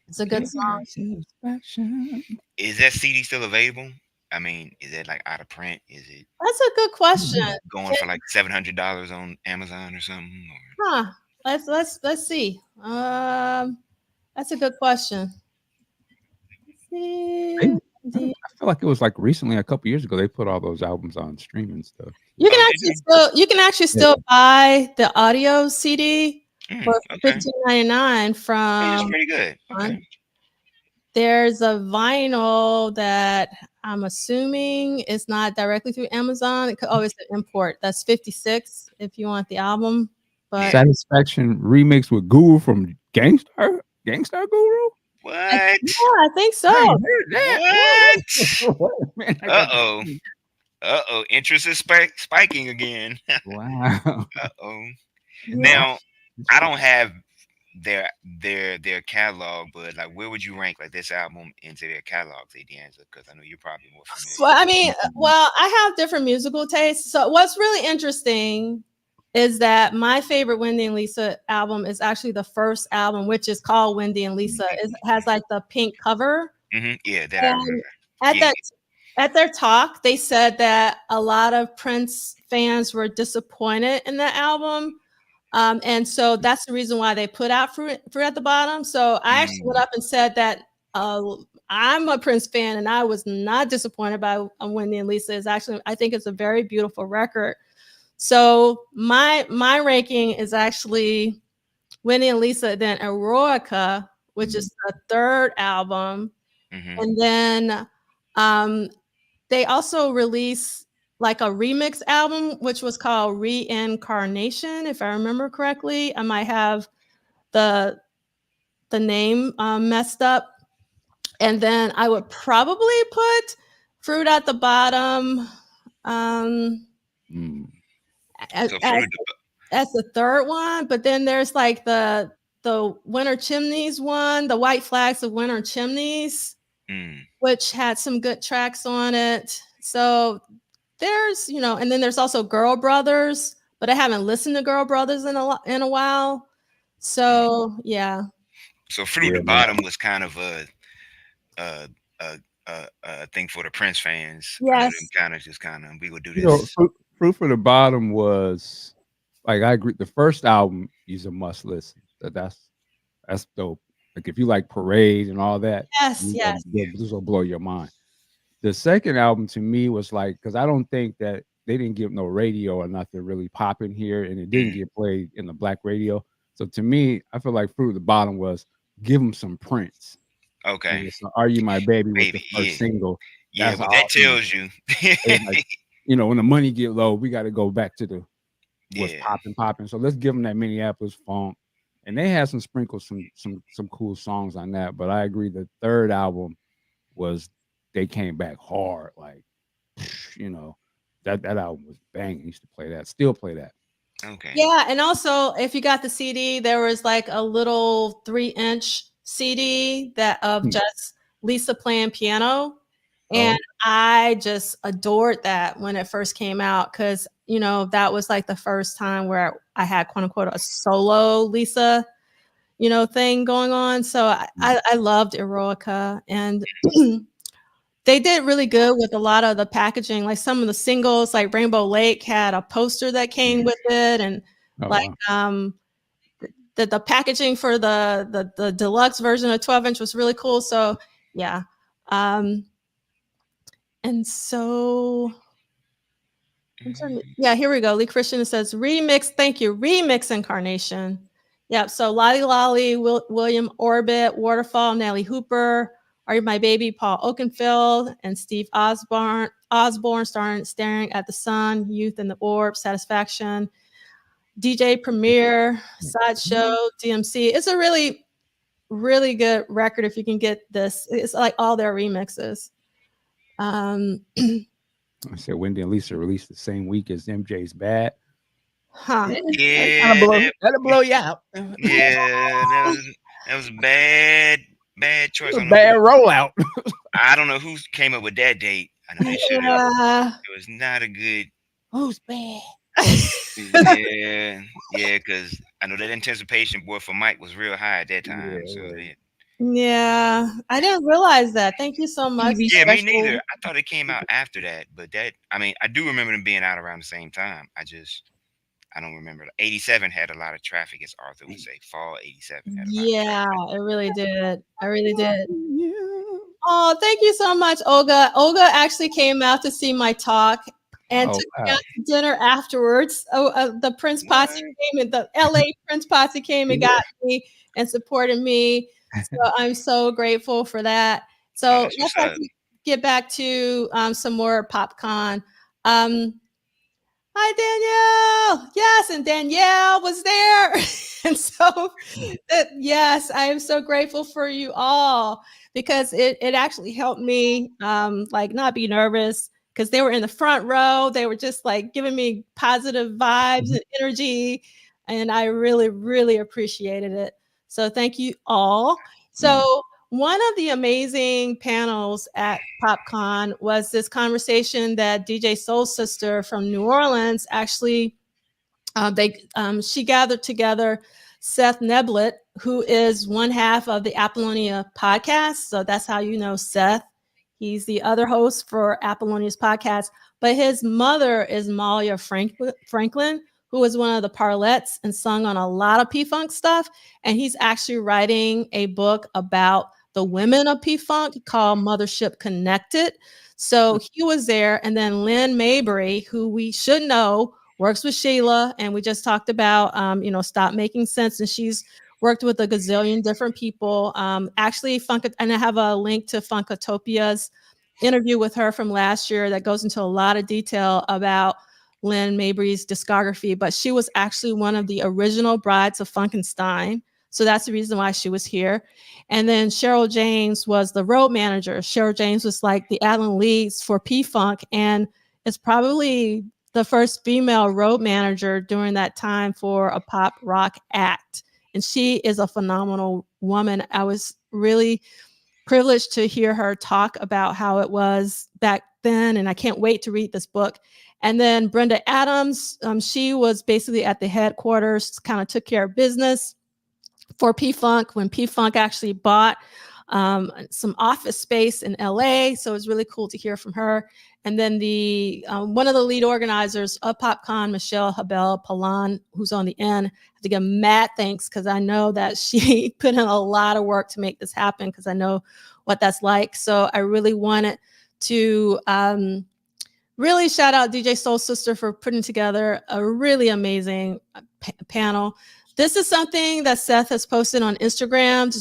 It's a good song. Satisfaction. Is that CD still available? I mean, is it like out of print? Is it That's a good question. going for like $700 on Amazon or something? Huh. Let's see. That's a good question. Let's see. I feel like it was like recently, a couple years ago, they put all those albums on streaming stuff. You can actually still buy the audio CD for $15.99 from. That's pretty good. Okay. There's a vinyl that I'm assuming is not directly through Amazon. It could always import. That's 56 if you want the album. But Satisfaction remix with Guru from Gangstar Guru. What? Yeah, I think so. What? Uh-oh. Interest is spiking again. Wow. Uh-oh. Now, I don't have their catalog, but like, where would you rank like this album into their catalog, say, D'Angelo? Because I know you're probably more familiar. Well, I mean, I have different musical tastes. So what's really interesting is that my favorite Wendy and Lisa album is actually the first album, which is called Wendy and Lisa. It has like the pink cover. Yeah, that I remember. At their talk, they said that a lot of Prince fans were disappointed in that album. And so that's the reason why they put out Fruit at the Bottom. So I actually went up and said that I'm a Prince fan and I was not disappointed by Wendy and Lisa. I think it's a very beautiful record. So my ranking is actually Wendy and Lisa, then Eroica, which is the third album. And then they also released like a remix album, which was called Reincarnation, if I remember correctly. I might have the name messed up. And then I would probably put Fruit at the Bottom. That's the third one. But then there's like the Winter Chimneys one, the White Flags of Winter Chimneys, which had some good tracks on it. So there's, and then there's also Girl Brothers, but I haven't listened to Girl Brothers in a while. So yeah. So Fruit at the Bottom was kind of a thing for the Prince fans. Yes. We would do this. Fruit for the Bottom was like, I agree. The first album is a must listen. That's dope. Like if you like Parade and all that, yes, this will blow your mind. The second album to me was like, because I don't think that they didn't give no radio or nothing really popping here, and it didn't get played in the black radio. So to me, I feel like Fruit at the Bottom was give them some Prince. Okay. So Are You My Baby was the first single. Yeah, but that tells you. Like, when the money get low, we got to go back to what's popping. So let's give them that Minneapolis funk. And they had some sprinkles, some cool songs on that. But I agree, the third album was, they came back hard. Like, that album was banging. Used to play that, still play that. Okay. Yeah, and also if you got the CD, there was like a little 3-inch CD that of just Lisa playing piano. And I just adored that when it first came out, because that was like the first time where I had quote unquote a solo Lisa thing going on. So I loved Eroica, and they did really good with a lot of the packaging. Like some of the singles, like Rainbow Lake had a poster that came with it, and the packaging for the deluxe version of 12-inch was really cool. So yeah. And so, yeah, here we go. Lee Christian says remix. Thank you. Remix Incarnation. Yep. So Lolly Lolly, William Orbit, Waterfall, Nellie Hooper, Are You My Baby, Paul Oakenfold, and Steve Osborne Staring at the Sun, Youth and the Orb, Satisfaction, DJ Premier, Sideshow, DMC. It's a really, really good record if you can get this. It's like all their remixes. I said Wendy and Lisa released the same week as MJ's Bad. Huh. Yeah. That'll blow you out. Yeah, that was a bad choice. Bad rollout. I don't know who came up with that date. I know they should have. It was not a good. Who's bad? Yeah, because I know that anticipation boy for Mike was real high at that time. Yeah, I didn't realize that. Thank you so much. Yeah, me neither. I thought it came out after that, but I do remember them being out around the same time. I don't remember. 87 had a lot of traffic, as Arthur would say. Fall 87 had a lot of traffic. It really did. I really did. Yeah. Oh, thank you so much, Olga. Olga actually came out to see my talk and took me out to dinner afterwards. The Prince Posse came, and the LA Prince Posse came and got me and supported me. So I'm so grateful for that. So let's get back to some more PopCon. Hi, Danielle. Yes, and Danielle was there. And so, yes, I am so grateful for you all, because it actually helped me like not be nervous, because they were in the front row. They were just like giving me positive vibes and energy. And I really, really appreciated it. So thank you all. So one of the amazing panels at PopCon was this conversation that DJ Soul Sister from New Orleans actually, she gathered together Seth Neblett, who is one half of the Apollonia podcast. So that's how you know Seth. He's the other host for Apollonia's podcast. But his mother is Malia Franklin, who was one of the Parlettes and sung on a lot of P-Funk stuff. And he's actually writing a book about the women of P-Funk called Mothership Connected. So he was there. And then Lynn Mabry, who we should know, works with Sheila. And we just talked about, Stop Making Sense. And she's worked with a gazillion different people. Actually, and I have a link to Funkotopia's interview with her from last year that goes into a lot of detail about Lynn Mabry's discography, but she was actually one of the original brides of Funkenstein. So that's the reason why she was here. And then Cheryl James was the road manager. Cheryl James was like the Alan Leeds for P-Funk, and it's probably the first female road manager during that time for a pop rock act. And she is a phenomenal woman. I was really privileged to hear her talk about how it was back then, and I can't wait to read this book. And then Brenda Adams, she was basically at the headquarters, kind of took care of business for P-Funk when P-Funk actually bought some office space in LA. So it was really cool to hear from her. And then the one of the lead organizers of PopCon, Michelle Habel Palan, who's on the end, I have to give mad thanks because I know that she put in a lot of work to make this happen because I know what that's like. So I really wanted to really shout out DJ Soul Sister for putting together a really amazing panel. This is something that Seth has posted on Instagram,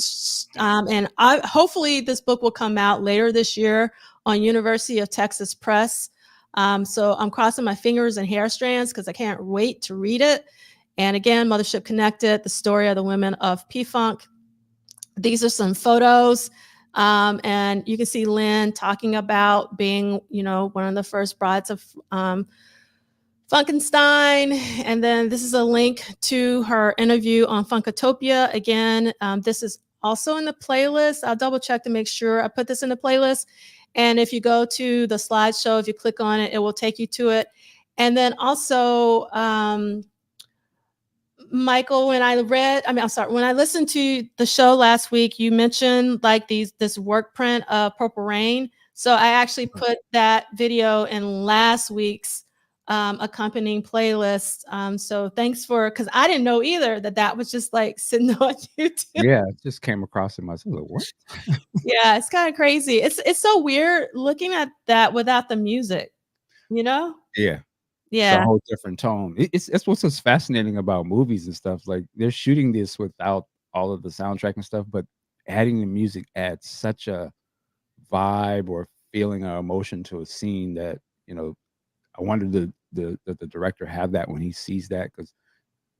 and hopefully this book will come out later this year on University of Texas Press. So I'm crossing my fingers and hair strands because I can't wait to read it. And again, Mothership Connected, the story of the women of P-Funk. These are some photos. And you can see Lynn talking about being, one of the first brides of Funkenstein. And then this is a link to her interview on Funkatopia. Again, this is also in the playlist. I'll double check to make sure I put this in the playlist. And if you go to the slideshow, if you click on it, it will take you to it. And then also, Michael, when I listened to the show last week, you mentioned like this work print of Purple Rain. So I actually put that video in last week's accompanying playlist. So thanks because I didn't know either that was just like sitting on YouTube. Yeah, it just came across in myself. Like, what? Yeah, it's kind of crazy. It's so weird looking at that without the music, Yeah. Yeah. It's a whole different tone. It's what's so fascinating about movies and stuff. Like they're shooting this without all of the soundtrack and stuff, but adding the music adds such a vibe or feeling or emotion to a scene that, I wonder the director have that when he sees that, because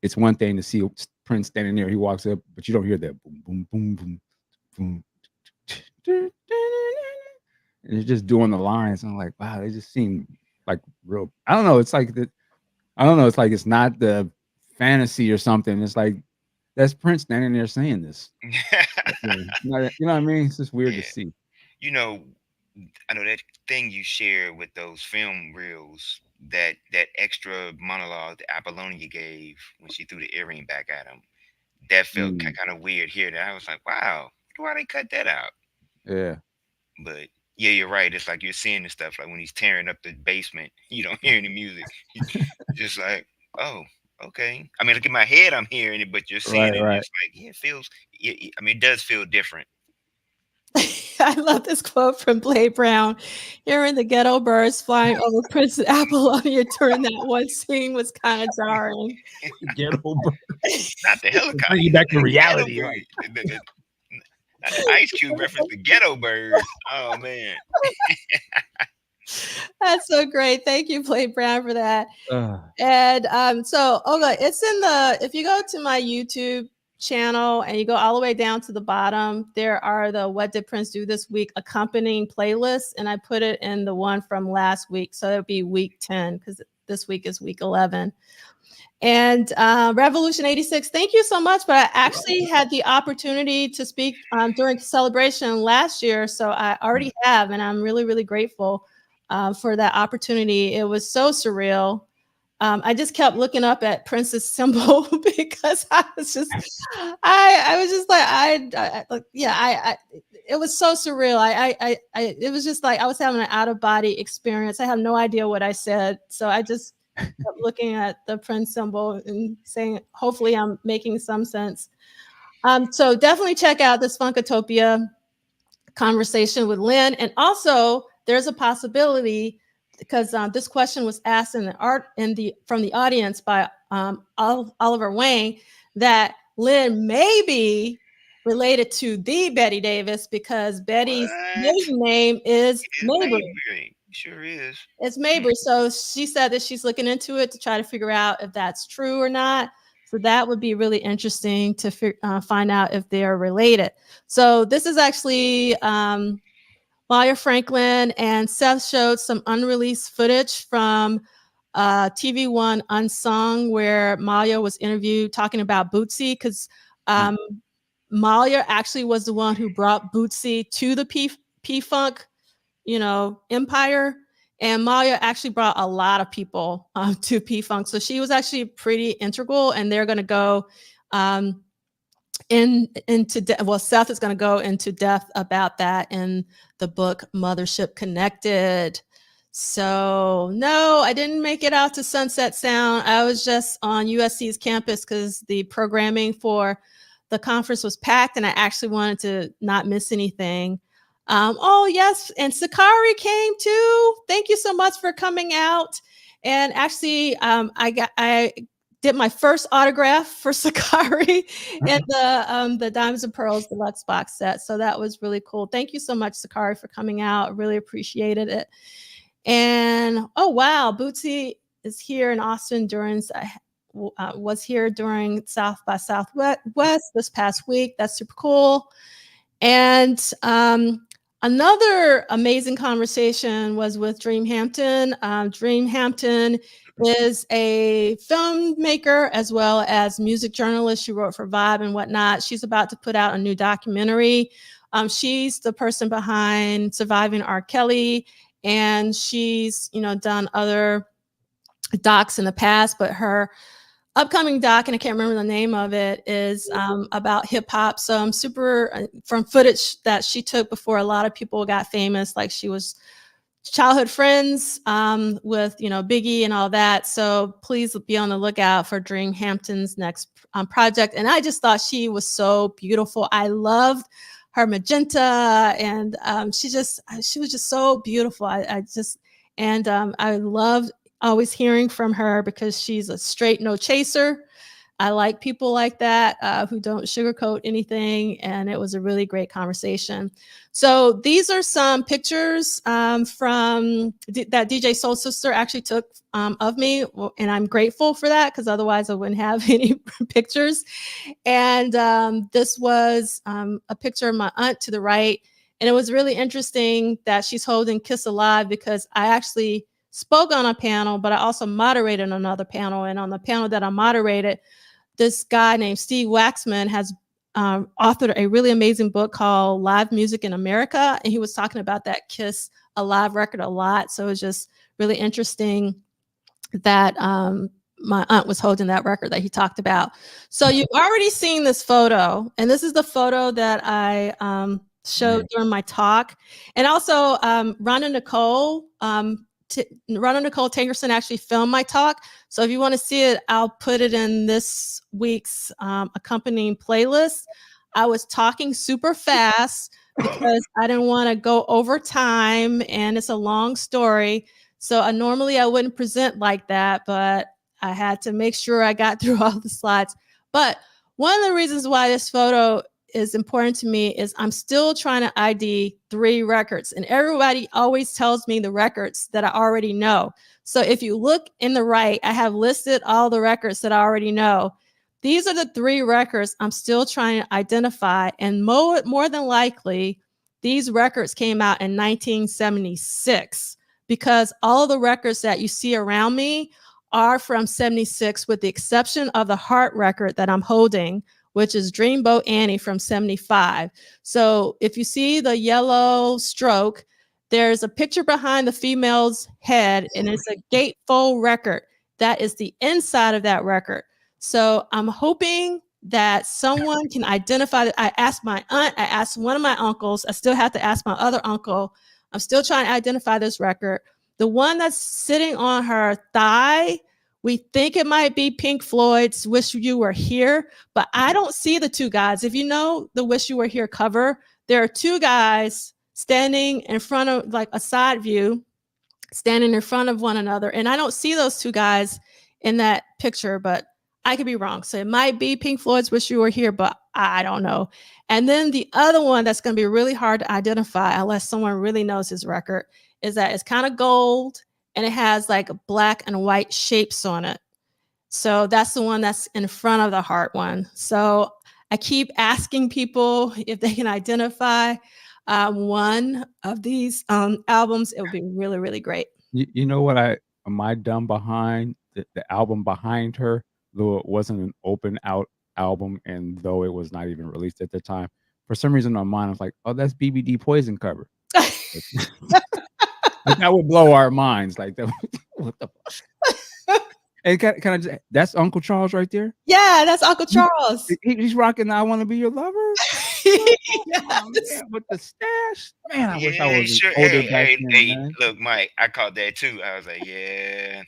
it's one thing to see Prince standing there, he walks up, but you don't hear that boom, boom, boom, boom, boom. And it's just doing the lines. I'm like, wow, they just seem like real. I don't know. It's like that. I don't know. It's like it's not the fantasy or something. It's like that's Prince standing there saying this. You know what I mean? It's just weird to see. I know that thing you share with those film reels, that extra monologue that Apollonia gave when she threw the earring back at him. That felt kind of weird here. That I was like, wow, why they cut that out? Yeah. But yeah, you're right. It's like you're seeing the stuff like when he's tearing up the basement, you don't hear any music. Just like, oh, okay. I mean, look at my head, I'm hearing it, but you're seeing it. Right. It's like, yeah, it feels. I mean, it does feel different. I love this quote from Blade Brown. Hearing the ghetto birds flying over Prince Apollonia during that one scene was kind of jarring. Ghetto birds. Not the helicopter. Bring you back to reality, right? Not the Ice Cube reference, the ghetto birds. Oh man. That's so great. Thank you, Blade Brown, for that. And so Olga, it's if you go to my YouTube channel and you go all the way down to the bottom, there are the What Did Prince Do This Week accompanying playlists, and I put it in the one from last week, so it'll be week 10 because this week is week 11. And Revolution 86, thank you so much. But I actually had the opportunity to speak during Celebration last year, so I already have, and I'm really, really grateful for that opportunity. It was so surreal. I just kept looking up at Prince's symbol because I was just like, it was so surreal. It was just like I was having an out of body experience. I have no idea what I said. So I just kept looking at the Prince symbol and saying, hopefully I'm making some sense. So definitely check out this Funkatopia conversation with Lynn. And also there's a possibility, because this question was asked from the audience by Oliver Wayne, that Lynn may be related to the Betty Davis, because Betty's maiden name is Mabry. Sure is. It's Mabry. So she said that she's looking into it to try to figure out if that's true or not. So that would be really interesting to find out if they are related. So this is actually Lawyer Franklin and Seth showed some unreleased footage from TV One Unsung, where Malia was interviewed talking about Bootsy, because Malia actually was the one who brought Bootsy to the P-Funk, empire. And Malia actually brought a lot of people to P-Funk. So she was actually pretty integral, and they're going to go Seth is going to go into depth about that in the book Mothership Connected. So no, I didn't make it out to Sunset Sound. I was just on USC's campus because the programming for the conference was packed, and I actually wanted to not miss anything. Oh yes, and Sakari came too. Thank you so much for coming out. And actually, I did my first autograph for Sakari in the Diamonds and Pearls deluxe box set. So that was really cool. Thank you so much, Sakari, for coming out. Really appreciated it. And oh wow, Bootsy is here in Austin during was here during South by Southwest this past week. That's super cool. And another amazing conversation was with Dream Hampton. Dream Hampton is a filmmaker as well as music journalist. She wrote for Vibe and whatnot. She's about to put out a new documentary. She's the person behind Surviving R. Kelly, and she's done other docs in the past, but her upcoming doc, and I can't remember the name of it, is about hip hop. So I'm super from footage that she took before a lot of people got famous, like she was childhood friends with Biggie and all that. So please be on the lookout for Dream Hampton's next project. And I just thought she was so beautiful. I loved her magenta, and she was just so beautiful. I loved always hearing from her because she's a straight no chaser. I like people like that who don't sugarcoat anything, and it was a really great conversation. So these are some pictures from that DJ Soul Sister actually took of me, and I'm grateful for that because otherwise I wouldn't have any pictures. And this was a picture of my aunt to the right, and it was really interesting that she's holding Kiss Alive because I actually spoke on a panel, but I also moderated another panel. And on the panel that I moderated, this guy named Steve Waxman has authored a really amazing book called Live Music in America. And he was talking about that Kiss Alive record a lot. So it was just really interesting that my aunt was holding that record that he talked about. So you've already seen this photo. And this is the photo that I showed during my talk. And also Rhonda Nicole Tankerson actually filmed my talk. So if you want to see it, I'll put it in this week's accompanying playlist. I was talking super fast because I didn't want to go over time, and it's a long story. So normally I wouldn't present like that, but I had to make sure I got through all the slides. But one of the reasons why this photo is important to me is I'm still trying to ID 3 records, and everybody always tells me the records that I already know. So if you look in the right, I have listed all the records that I already know. These are the 3 records I'm still trying to identify, and more than likely, these records came out in 1976 because all of the records that you see around me are from 76 with the exception of the Heart record that I'm holding, which is Dreamboat Annie from 75. So if you see the yellow stroke, there's a picture behind the female's head, and it's a gatefold record. That is the inside of that record. So I'm hoping that someone can identify that. I asked my aunt, I asked one of my uncles, I still have to ask my other uncle. I'm still trying to identify this record. The one that's sitting on her thigh, we think it might be Pink Floyd's Wish You Were Here, but I don't see the 2 guys. If you know the Wish You Were Here cover, there are 2 guys standing in front of, like a side view, standing in front of one another. And I don't see those 2 guys in that picture, but I could be wrong. So it might be Pink Floyd's Wish You Were Here, but I don't know. And then the other one that's going to be really hard to identify unless someone really knows his record is that it's kind of gold, and it has like black and white shapes on it. So that's the one that's in front of the Heart one. So I keep asking people if they can identify one of these albums. It would be really, really great. You know what I am I dumb behind the album behind her, though it wasn't an open out album, and though it was not even released at the time, for some reason on mine, I was like, oh, that's BBD Poison cover. Like, that would blow our minds. Like, that, what the fuck? And can I just, that's Uncle Charles right there? Yeah, that's Uncle Charles. He's rocking I Want to Be Your Lover. Yes. Oh, man, with the stash. Man, I wish I Yeah, was sure. older Hey, back hey, then, hey, man. look, Mike, I caught that too. I was like, yeah.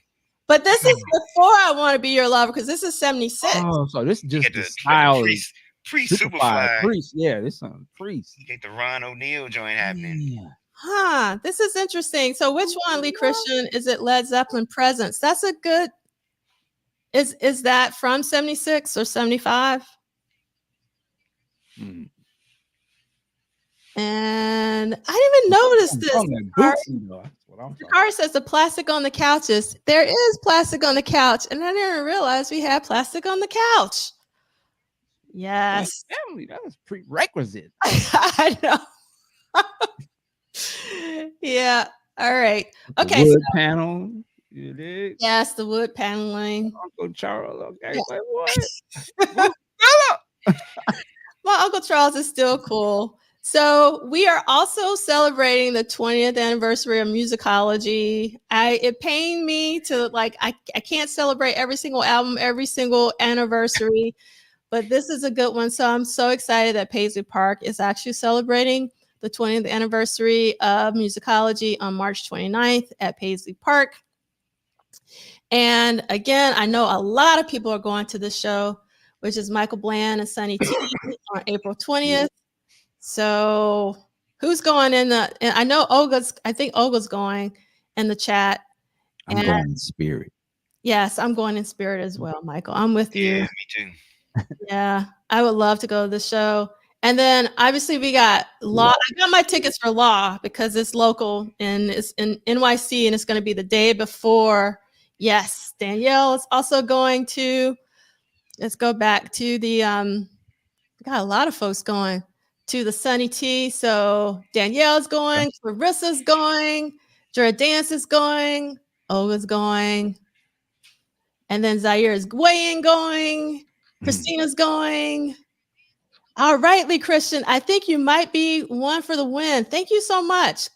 But this is before I Want to Be Your Lover, because this is 76. Oh, so this is You just get the the style pre is pre Superfly, Superfly. Priest. Yeah, this one Priest. You get the Ron O'Neal joint happening. Yeah. Huh, this is interesting. So which one, Lee Christian, is it Led Zeppelin Presence? That's a good, is that from 76 or 75? Mm. And I didn't even notice this. Oh, that Bootsy, though. That's what I'm talking about. Jakari says the plastic on the couches. There is plastic on the couch, and I didn't realize we had plastic on the couch. Yes. Family, that was prerequisite. I know. Yeah. All right. The Okay. wood panel. You dig? Yes, the wood paneling. Uncle Charles. Okay, Yeah. wait, what? My Uncle Charles is still cool. So we are also celebrating the 20th anniversary of Musicology. It pained me to like, I can't celebrate every single album, every single anniversary, but this is a good one. So I'm so excited that Paisley Park is actually celebrating the 20th anniversary of Musicology on March 29th at Paisley Park. And again, I know a lot of people are going to this show, which is Michael Bland and Sonny T on April 20th. So who's going in the, and I know I think Olga's going in the chat. I'm going in spirit. Yes, I'm going in spirit as well, Michael. I'm with you. Yeah, me too. Yeah, I would love to go to the show. And then obviously we got Law. I got my tickets for Law because it's local and it's in NYC and it's going to be the day before. Yes, Danielle is also going to. Let's go back to the, we got a lot of folks going to the Sunny T. So Danielle's going, Clarissa's going, Jared Dance is going, Olga's going, and then Zaire is going, Christina's going. All right, Lee Christian, I think you might be one for the win. Thank you so much.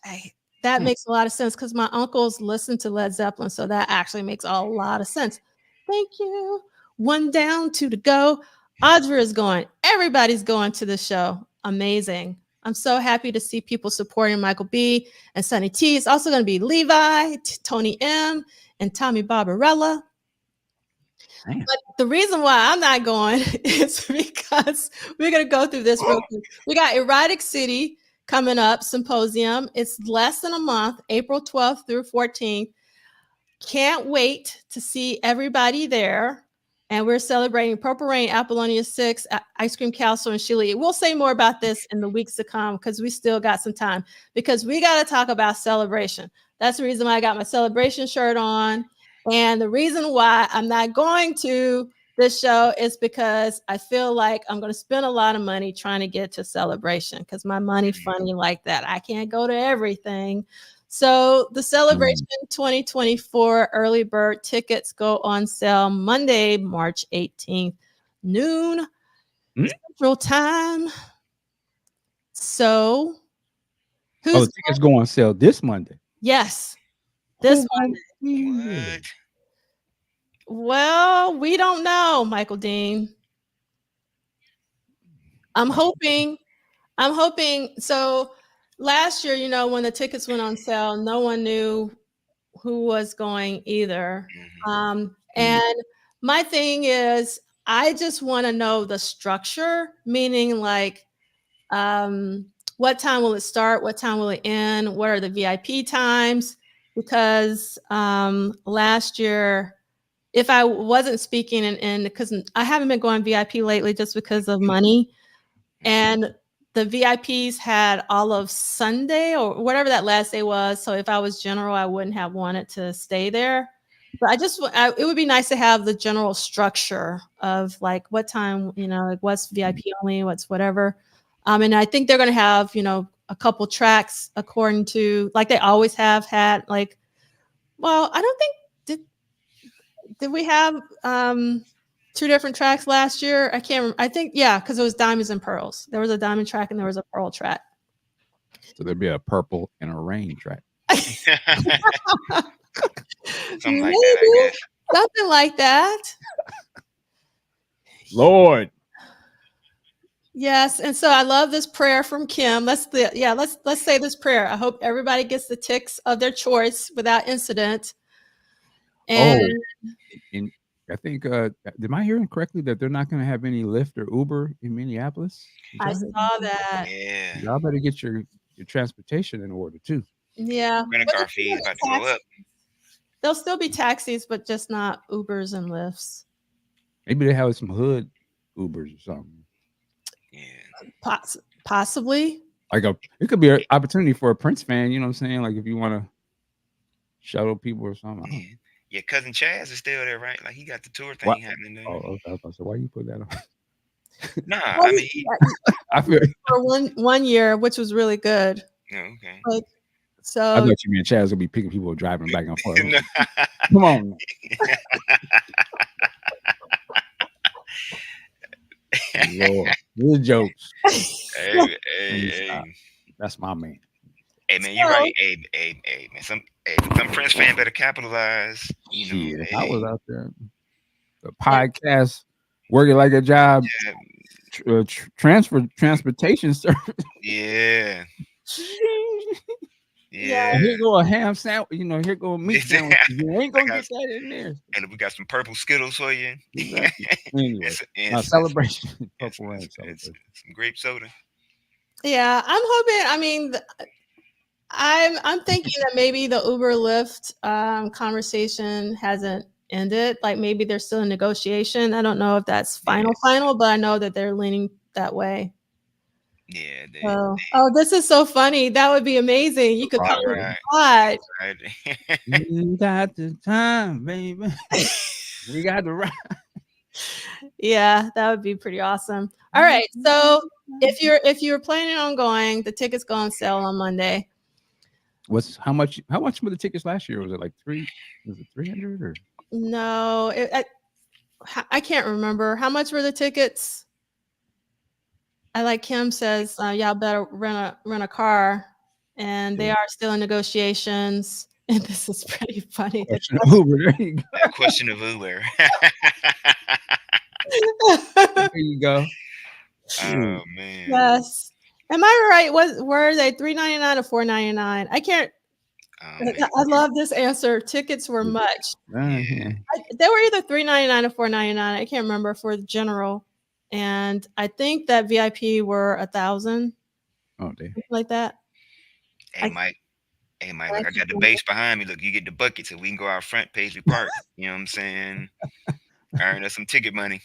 That makes a lot of sense because my uncles listen to Led Zeppelin, so that actually makes a lot of sense. Thank you. One down, two to go. Audra is going. Everybody's going to the show. Amazing. I'm so happy to see people supporting Michael B. and Sonny T. It's also going to be Levi, Tony M., and Tommy Barbarella. But the reason why I'm not going is because we're going to go through this real quick. We got Erotic City coming up, symposium. It's less than a month, April 12th through 14th. Can't wait to see everybody there. And we're celebrating Purple Rain, Apollonia 6, Ice Cream Castle, and Sheila. We'll say more about this in the weeks to come because we still got some time. Because we got to talk about celebration. That's the reason why I got my celebration shirt on. And the reason why I'm not going to this show is because I feel like I'm going to spend a lot of money trying to get to celebration because my money funny like that. I can't go to everything. So the Celebration 2024 early bird tickets go on sale Monday, March 18th, noon Central Time. So the tickets go on sale this Monday. Yes. This Monday. What? Well, we don't know, Michael Dean. I'm hoping. So last year, when the tickets went on sale, no one knew who was going either. And my thing is, I just want to know the structure, meaning like, what time will it start? What time will it end? What are the VIP times? Because last year, if I wasn't speaking and because I haven't been going VIP lately just because of money, and the VIPs had all of Sunday or whatever that last day was. So if I was general, I wouldn't have wanted to stay there. But it would be nice to have the general structure of like what time, like what's VIP only, what's whatever. And I think they're going to have, a couple tracks according to like they always have had like, well, I don't think Did we have 2 different tracks last year? I can't remember. I think, yeah, because it was Diamonds and Pearls. There was a diamond track and there was a pearl track. So there'd be a purple and a rain track. Something like that, I guess. Something like that. Lord. Yes, and so I love this prayer from Kim. Let's say this prayer. I hope everybody gets the ticks of their choice without incident. And And I think am I hearing correctly that they're not going to have any Lyft or Uber in Minneapolis? I saw that. Yeah. Y'all better get your transportation in order too. Yeah. Rental car fees about to go up. There'll still be taxis, but just not Ubers and Lyfts. Maybe they have some hood Ubers or something. Yeah. Possibly. Like it could be an opportunity for a Prince fan, you know what I'm saying? Like if you want to shuttle people or something. Yeah. Your cousin Chaz is still there, right? Like he got the tour thing happening there. Oh, okay. I was about to say, why you put that on? Nah, I mean, I feel for one year, which was really good. okay. Like, so I thought you meant Chaz would be picking people driving back and forth. Come on. Lord, good jokes. Hey. That's my man. Hey man, you're right. Hey man, some Prince fan better capitalize. You know, I was out there. The podcast working like a job. Transportation service. Yeah. Yeah. Here go a ham sandwich. You know, here go a meat sandwich. You ain't gonna get that in there. And we got some purple Skittles for you. Exactly. Anyway, and celebration. Purple rain celebration. Some grape soda. Yeah, I'm hoping. I mean, I'm thinking that maybe the Uber Lyft conversation hasn't ended. Like maybe they're still in negotiation. I don't know if that's final, but I know that they're leaning that way. Yeah. This is so funny. That would be amazing. You could come right. You got the time, baby. We got the right. Yeah, that would be pretty awesome. All right. So if you're planning on going, the tickets go on sale on Monday. How much were the tickets last year? Was it like 300 or no? I can't remember. How much were the tickets? Like Kim says, y'all better rent a car, and they are still in negotiations. And this is pretty funny. Question of Uber. There you go. Question of Uber. There you go. Oh man. Yes. Am I right? Were they $3.99 or $4.99? I can't. I love this answer. Tickets were much. Yeah. They were either $3.99 or $4.99. I can't remember for the general. And I think that VIP were 1,000. Oh, damn. Like that. Hey, Mike. Look, I got the base behind me. Look, you get the bucket so we can go out front, Paisley Park. You know what I'm saying? Earn us some ticket money.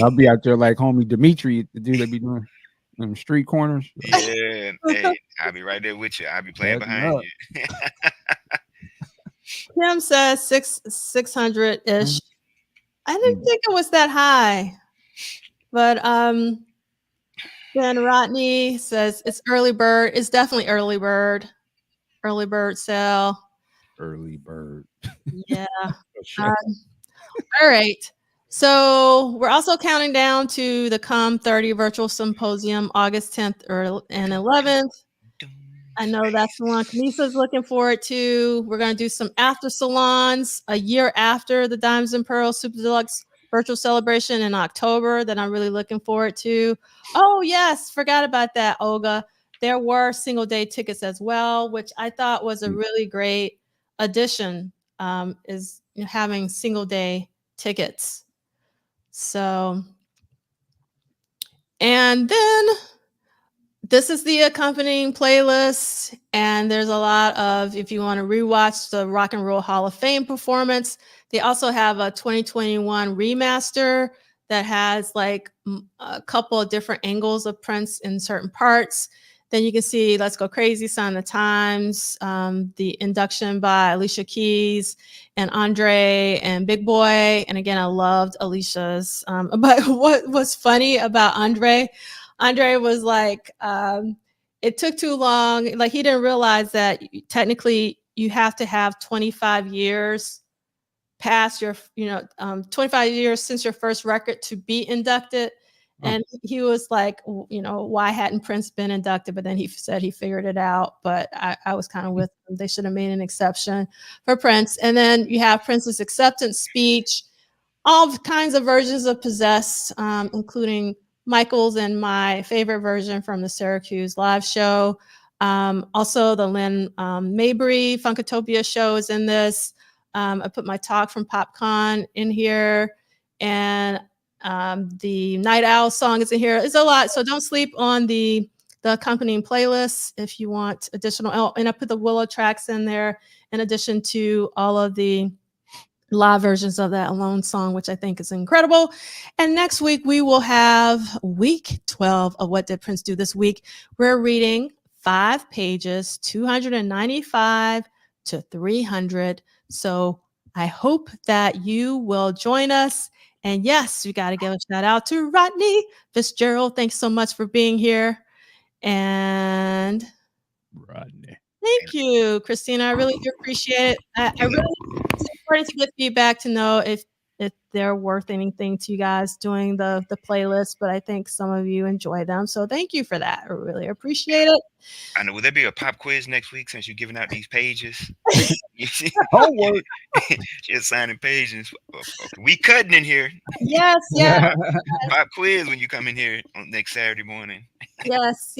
I'll be out there like homie Dimitri, the dude that be doing them street corners. Yeah. Hey, I'll be right there with you. I'll be playing behind you. Kim says 600-ish. I didn't think it was that high. But Ben Rodney says it's early bird. It's definitely early bird. Early bird sale. Early bird. Yeah. All right. So we're also counting down to the COM30 Virtual Symposium, August 10th and 11th. I know that's the one Kanisa's looking forward to. We're going to do some after salons a year after the Diamonds and Pearls Super Deluxe virtual celebration in October that I'm really looking forward to. Oh, yes. Forgot about that, Olga. There were single day tickets as well, which I thought was a really great addition, is having single day tickets. So, and then this is the accompanying playlist. And there's a lot of, if you want to rewatch the Rock and Roll Hall of Fame performance, they also have a 2021 remaster that has like a couple of different angles of Prince in certain parts. Then you can see Let's Go Crazy, Sign of the Times, the induction by Alicia Keys and Andre and Big Boy. And again, I loved Alicia's. But what was funny about Andre was like, it took too long. Like he didn't realize that technically you have to have 25 years past your, 25 years since your first record to be inducted. And he was like, why hadn't Prince been inducted? But then he said he figured it out. But I was kind of with him. They should have made an exception for Prince. And then you have Prince's acceptance speech, all kinds of versions of Possessed, including Michael's and my favorite version from the Syracuse live show. Also, the Lynn Mabry Funkatopia show is in this. I put my talk from PopCon in here, and the Night Owl song is in here. It's a lot, so don't sleep on the accompanying playlists if you want additional. Oh, and I put the Willow tracks in there in addition to all of the live versions of that Alone song, which I think is incredible. And next week we will have week 12 of What Did Prince Do This Week. We're reading 5 pages, 295 to 300. So I hope that you will join us. And yes, we got to give a shout out to Rodney Fitzgerald. Thanks so much for being here. And Rodney. Thank you, Christina. I really do appreciate it. I really, it's important to get feedback to know if they're worth anything to you guys doing the playlist, but I think some of you enjoy them. So thank you for that. I really appreciate it. I know. Will there be a pop quiz next week since you're giving out these pages? Homework. Just signing pages. We cutting in here. Yes. Pop quiz when you come in here on next Saturday morning. Yes.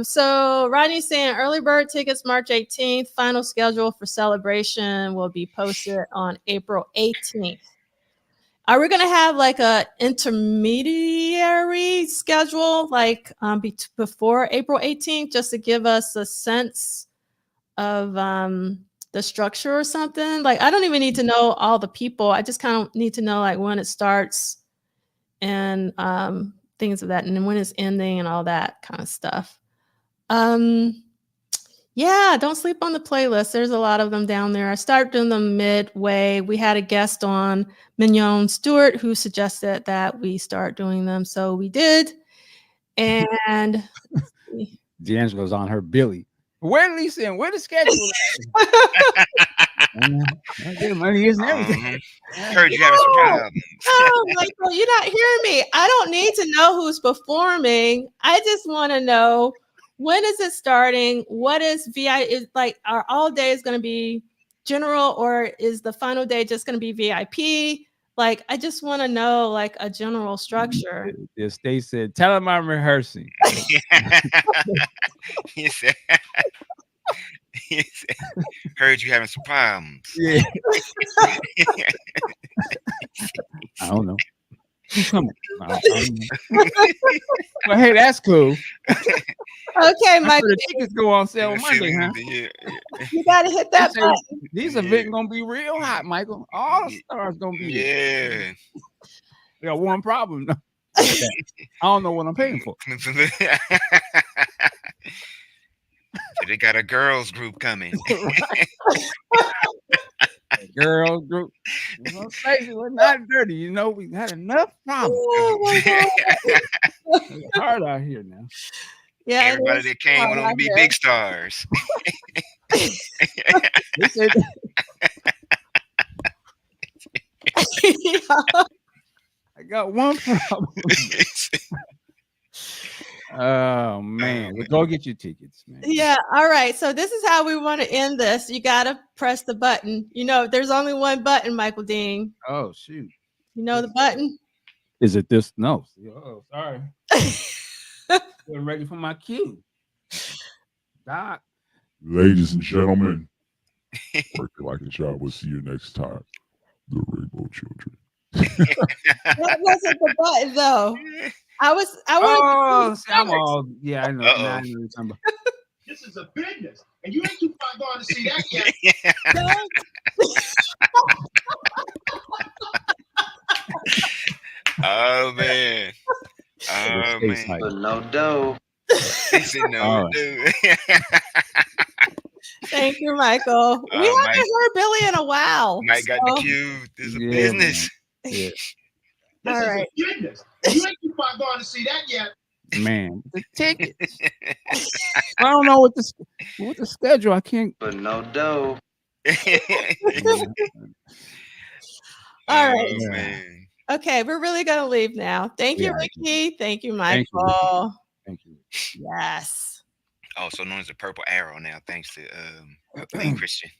So Rodney's saying early bird tickets March 18th. Final schedule for Celebration will be posted on April 18th. Are we going to have like a intermediary schedule like before April 18th just to give us a sense of the structure or something? Like I don't even need to know all the people. I just kind of need to know like when it starts and things of that, and then when it's ending and all that kind of stuff. Yeah, don't sleep on the playlist. There's a lot of them down there. I started doing them midway. We had a guest on, Mignon Stewart, who suggested that we start doing them, so we did. And D'Angelo's on her Billy. Where Lisa and where the schedule? Money isn't everything. Heard you having some problems. Oh, Michael, you're not hearing me. I don't need to know who's performing. I just want to know when is it starting? What is VI? Is like are all days going to be general, or is the final day just going to be VIP? Like I just want to know like a general structure. The state said, "Tell him I'm rehearsing." He said, heard you having some problems. Yeah. I don't know. Come on. Well, hey, that's cool. Okay, Mike. The tickets go on sale Monday, huh? You gotta hit that button. These events gonna be real hot, Michael. All stars gonna be there. We got one problem. I don't know what I'm paying for. They got a girls group coming. Girls group. We're not dirty, you know. We had enough problems. It's hard out here now. Yeah, everybody that came went on to be big stars. I got one problem. Oh man, well, go get your tickets, man. Yeah, all right. So this is how we want to end this. You gotta press the button. You know, there's only one button, Michael Dean. Oh shoot. You know the button? Is it this? No. Oh, sorry. I'm ready for my cue. Doc. Ladies and gentlemen, work it like a job. We'll see you next time. The Rainbow Children. That wasn't the button though. I was yeah, I know. Now I know what you're talking about. This is a business, and you ain't too far gone to see that yet. Oh man. Oh man. But no dough. He said no dough. Thank you, Michael. We haven't heard Billy in a while. Mike got the cue. This is a business. Yeah. This is a business. You ain't too far gone to see that yet. Man, the tickets. I don't know what the schedule. I can't. But no dough. All right. Oh, man. Okay, we're really gonna leave now. Thank you, Yeah. Ricky. Thank you, Thank you, Ricky. Michael. Thank you. Yes. Also known as the Purple Arrow now, thanks to Lane Christian.